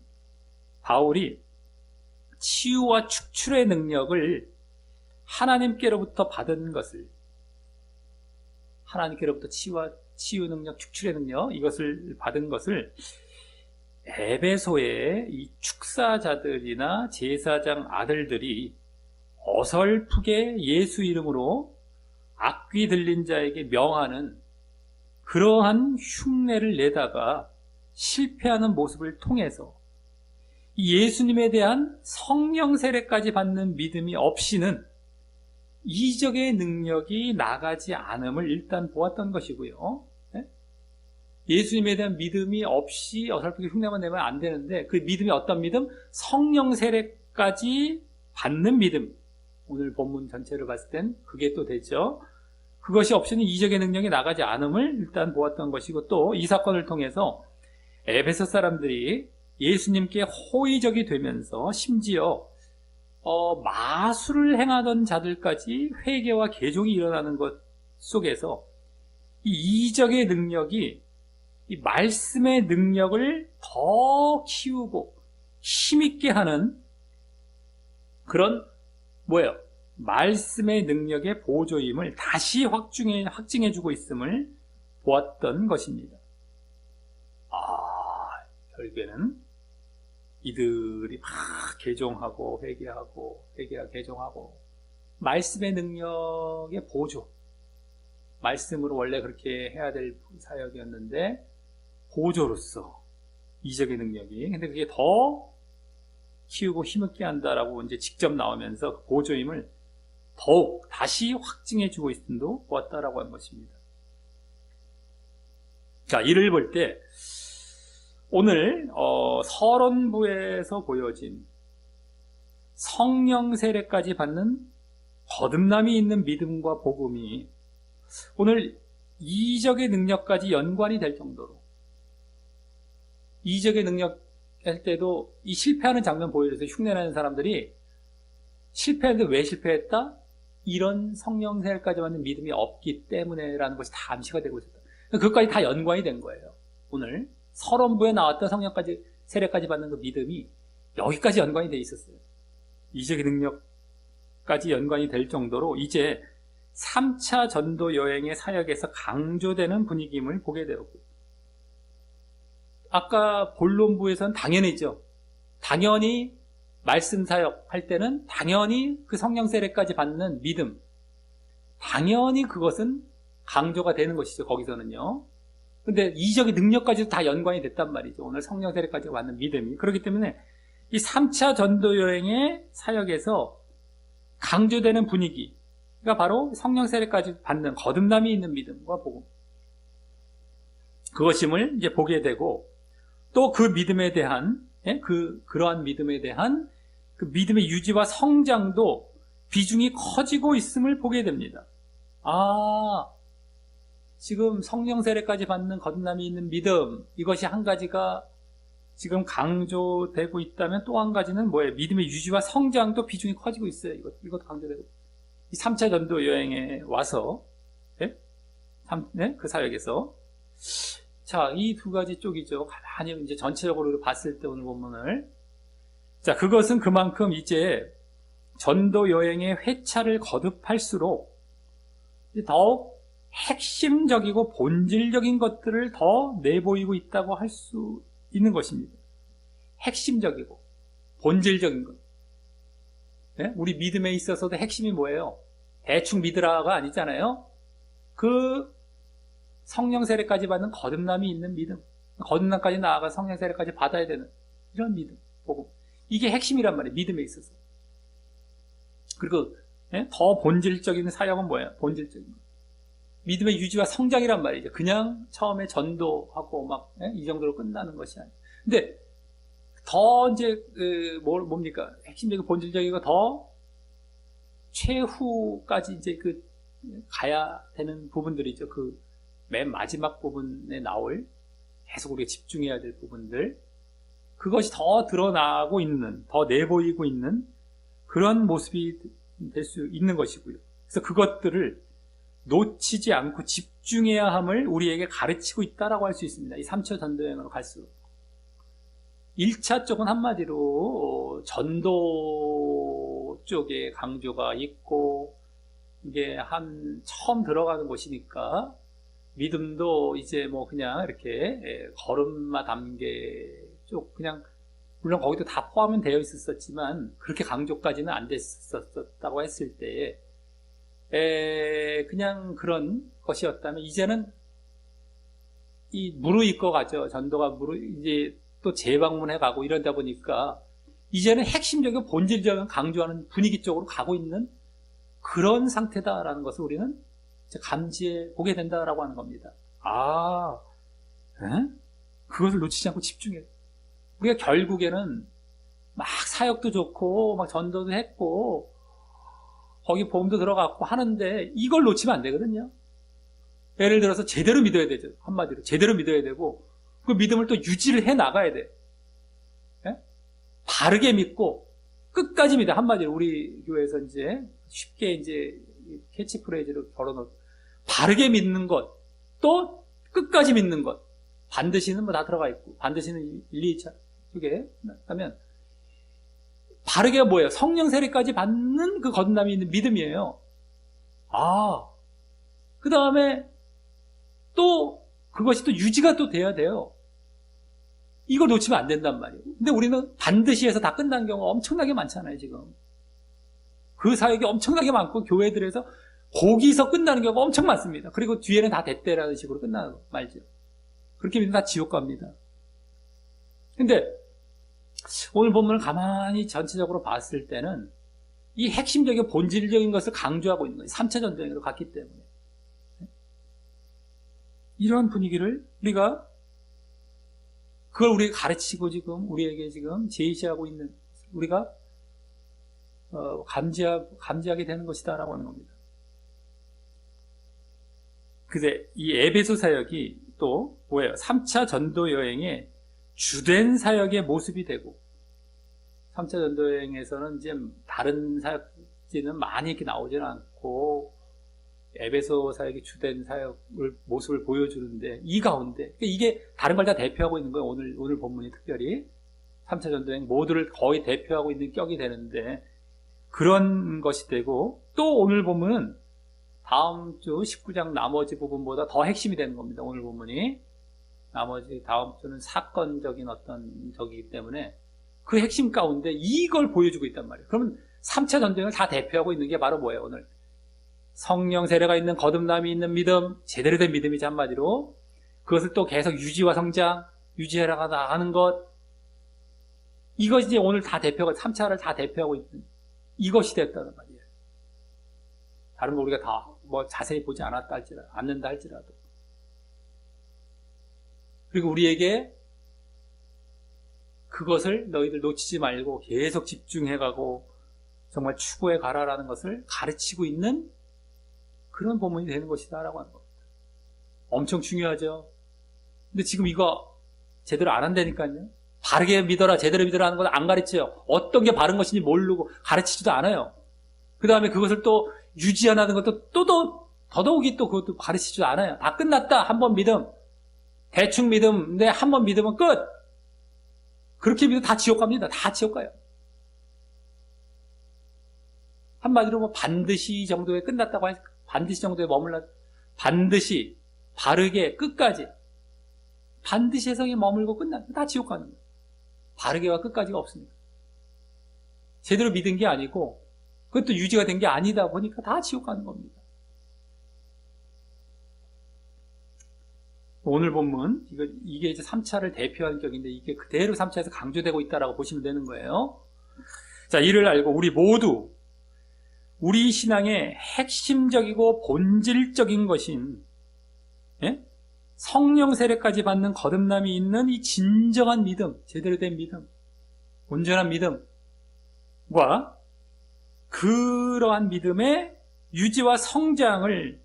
Speaker 1: 바울이 치유와 축출의 능력을 하나님께로부터 받은 것을, 하나님께로부터 치유 능력, 축출의 능력, 이것을 받은 것을 에베소의 이 축사자들이나 제사장 아들들이 어설프게 예수 이름으로 악귀 들린 자에게 명하는 그러한 흉내를 내다가 실패하는 모습을 통해서 예수님에 대한 성령 세례까지 받는 믿음이 없이는 이적의 능력이 나가지 않음을 일단 보았던 것이고요. 예수님에 대한 믿음이 없이 어설프게 흉내만 내면 안 되는데, 그 믿음이 어떤 믿음? 성령 세례까지 받는 믿음. 오늘 본문 전체를 봤을 땐 그게 또 되죠. 그것이 없이는 이적의 능력이 나가지 않음을 일단 보았던 것이고, 또 이 사건을 통해서 에베소 사람들이 예수님께 호의적이 되면서 심지어 마술을 행하던 자들까지 회개와 개종이 일어나는 것 속에서 이 이적의 능력이 이 말씀의 능력을 더 키우고 힘있게 하는 그런 뭐예요? 말씀의 능력의 보조임을 다시 확증해주고 있음을 보았던 것입니다. 결국에는 이들이 막 개종하고 회개하고 개종하고 말씀의 능력의 보조, 말씀으로 원래 그렇게 해야 될 사역이었는데 보조로서 이적의 능력이, 근데 그게 더 키우고 힘있게 한다라고 이제 직접 나오면서 그 보조임을 더욱 다시 확증해주고 있음도 보았다라고 한 것입니다. 자, 이를 볼 때 오늘 서론부에서 보여진 성령 세례까지 받는 거듭남이 있는 믿음과 복음이 오늘 이적의 능력까지 연관이 될 정도로, 이적의 능력 할 때도 이 실패하는 장면 보여줘서 흉내나는 사람들이 실패했는데 왜 실패했다? 이런 성령 세례까지 받는 믿음이 없기 때문에라는 것이 다 암시가 되고 있었다. 그것까지 다 연관이 된 거예요. 오늘 서론부에 나왔던 성령까지 세례까지 받는 그 믿음이 여기까지 연관이 돼 있었어요. 이적의 능력까지 연관이 될 정도로 이제 3차 전도 여행의 사역에서 강조되는 분위기임을 보게 되었고요. 아까 본론부에서는 당연히죠. 당연히 말씀 사역 할 때는 당연히 그 성령 세례까지 받는 믿음, 당연히 그것은 강조가 되는 것이죠. 거기서는요. 근데 이적의 능력까지도 다 연관이 됐단 말이죠. 오늘 성령 세례까지 받는 믿음이. 그렇기 때문에 이 3차 전도 여행의 사역에서 강조되는 분위기가 바로 성령 세례까지 받는 거듭남이 있는 믿음과 복음, 그것임을 이제 보게 되고, 또 그 믿음에 대한 그러한 믿음에 대한 그 믿음의 유지와 성장도 비중이 커지고 있음을 보게 됩니다. 지금 성령 세례까지 받는 거듭남이 있는 믿음, 이것이 한 가지가 지금 강조되고 있다면 또 한 가지는 뭐예요? 믿음의 유지와 성장도 비중이 커지고 있어요. 이것도 강조되고. 이 3차 전도 여행에 와서, 그 사역에서. 자, 이 두 가지 쪽이죠. 가만히 이제 전체적으로 봤을 때 오늘 본문을. 자, 그것은 그만큼 이제 전도 여행의 회차를 거듭할수록 더욱 핵심적이고 본질적인 것들을 더 내보이고 있다고 할 수 있는 것입니다. 핵심적이고 본질적인 것. 우리 믿음에 있어서도 핵심이 뭐예요? 대충 믿으라가 아니잖아요. 그 성령 세례까지 받는 거듭남이 있는 믿음, 거듭남까지 나아가 성령 세례까지 받아야 되는 이런 믿음, 복음. 이게 핵심이란 말이에요. 믿음에 있어서. 그리고 더 본질적인 사역은 뭐예요? 본질적인 것. 믿음의 유지와 성장이란 말이죠. 그냥 처음에 전도하고 막 이 정도로 끝나는 것이 아니에요. 근데 더 이제 뭡니까? 핵심적이고 본질적이고 더 최후까지 이제 가야 되는 부분들이죠. 그 맨 마지막 부분에 나올 계속 우리가 집중해야 될 부분들, 그것이 더 드러나고 있는, 더 내보이고 있는 그런 모습이 될 수 있는 것이고요. 그래서 그것들을 놓치지 않고 집중해야 함을 우리에게 가르치고 있다라고 할 수 있습니다. 이 3차 전도여행으로 갈수록. 1차 쪽은 한마디로 전도 쪽에 강조가 있고, 이게 처음 들어가는 곳이니까 믿음도 이제 뭐 그냥 이렇게 걸음마 단계 쪽, 그냥 물론 거기도 다 포함은 되어 있었지만 그렇게 강조까지는 안 됐었다고 했을 때에 그냥 그런 것이었다면, 이제는 무르익어 가죠. 전도가 이제 또 재방문해 가고 이러다 보니까 이제는 핵심적이고 본질적인 강조하는 분위기 쪽으로 가고 있는 그런 상태다라는 것을 우리는 감지해 보게 된다라고 하는 겁니다. 그것을 놓치지 않고 집중해. 우리가 결국에는 막 사역도 좋고 막 전도도 했고 거기 보험도 들어갔고 하는데 이걸 놓치면 안 되거든요. 예를 들어서 제대로 믿어야 되죠. 한마디로 제대로 믿어야 되고 그 믿음을 또 유지를 해 나가야 돼. 바르게 믿고 끝까지 믿어. 한마디로 우리 교회에서 이제 쉽게 이제 캐치프레이즈로 걸어놓은 바르게 믿는 것, 또 끝까지 믿는 것. 반드시는 뭐 다 들어가 있고, 반드시는 1, 2차 쪽에 하면 바르게가 뭐예요? 성령 세례까지 받는 그 거듭남이 있는 믿음이에요. 그 다음에 또 그것이 또 유지가 또 돼야 돼요. 이거 놓치면 안 된단 말이에요. 근데 우리는 반드시 해서 다 끝난 경우가 엄청나게 많잖아요, 지금. 그 사역이 엄청나게 많고, 교회들에서 거기서 끝나는 경우가 엄청 많습니다. 그리고 뒤에는 다 됐대라는 식으로 끝나는 거 말죠. 그렇게 믿으면 다 지옥 갑니다. 근데 오늘 본문을 가만히 전체적으로 봤을 때는 이 핵심적인 본질적인 것을 강조하고 있는 거예요. 3차 전쟁으로 갔기 때문에. 이런 분위기를 그걸 우리가 가르치고 지금 우리에게 지금 제시하고 있는, 우리가 감지하게 되는 것이다라고 하는 겁니다. 근데 이 에베소 사역이 또 뭐예요? 3차 전도 여행의 주된 사역의 모습이 되고, 3차 전도 여행에서는 이제 다른 사역지는 많이 이렇게 나오지는 않고 에베소 사역의 주된 사역을 모습을 보여주는데, 이 가운데 이게 다른 걸 다 대표하고 있는 거예요. 오늘 본문이 특별히 3차 전도 여행 모두를 거의 대표하고 있는 격이 되는데, 그런 것이 되고, 또 오늘 본문은 다음 주 19장 나머지 부분보다 더 핵심이 되는 겁니다. 오늘 본문이 나머지 다음 주는 사건적인 어떤 적이기 때문에 그 핵심 가운데 이걸 보여주고 있단 말이에요. 그러면 3차 전쟁을 다 대표하고 있는 게 바로 뭐예요? 오늘 성령 세례가 있는 거듭남이 있는 믿음, 제대로 된 믿음이지 한마디로. 그것을 또 계속 유지와 성장, 유지해라 하는 것, 이것이 이제 오늘 다 3차를 다 대표하고 있는 이것이 됐다는 말이에요. 다른 거 우리가 다 뭐 자세히 보지 않는다 할지라도. 그리고 우리에게 그것을 너희들 놓치지 말고 계속 집중해가고 정말 추구해 가라라는 것을 가르치고 있는 그런 본문이 되는 것이다라고 하는 겁니다. 엄청 중요하죠. 근데 지금 이거 제대로 안 한다니까요. 바르게 믿어라, 제대로 믿어라 하는 건 안 가르쳐요. 어떤 게 바른 것인지 모르고 가르치지도 않아요. 그 다음에 그것을 또 유지하는 것도 더더욱이 또 그것도 가르치지도 않아요. 다 끝났다. 한 번 믿음. 대충 믿음. 근데 한 번 믿으면 끝. 그렇게 믿으면 다 지옥 갑니다. 다 지옥 가요. 한마디로 뭐 반드시 정도에 끝났다고 반드시 정도에 머물러, 반드시 바르게 끝까지 반드시 해석에 머물고 끝나면 다 지옥 가는 거예요. 바르게와 끝까지가 없습니다. 제대로 믿은 게 아니고 그것도 유지가 된 게 아니다 보니까 다 지옥 가는 겁니다. 오늘 본문 이게 이제 3차를 대표하는 격인데 이게 그대로 3차에서 강조되고 있다라고 보시면 되는 거예요. 자, 이를 알고 우리 모두 우리 신앙의 핵심적이고 본질적인 것인 성령 세례까지 받는 거듭남이 있는 이 진정한 믿음, 제대로 된 믿음, 온전한 믿음과 그러한 믿음의 유지와 성장을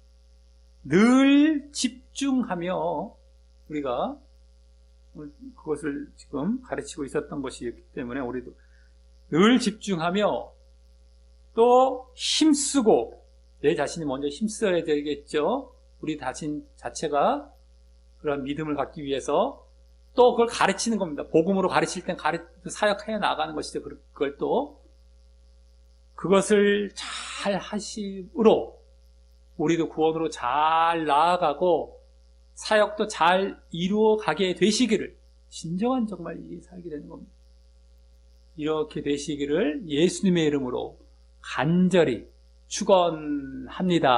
Speaker 1: 늘 집중하며 우리가 그것을 지금 가르치고 있었던 것이기 때문에 우리도 늘 집중하며 또 힘쓰고, 내 자신이 먼저 힘써야 되겠죠. 우리 자신 자체가 그런 믿음을 갖기 위해서 또 그걸 가르치는 겁니다. 복음으로 가르칠 땐 사역해 나가는 것이죠. 그걸 또 그것을 잘 하심으로 우리도 구원으로 잘 나아가고 사역도 잘 이루어가게 되시기를, 진정한 정말 이 살게 되는 겁니다. 이렇게 되시기를 예수님의 이름으로 간절히 축원합니다.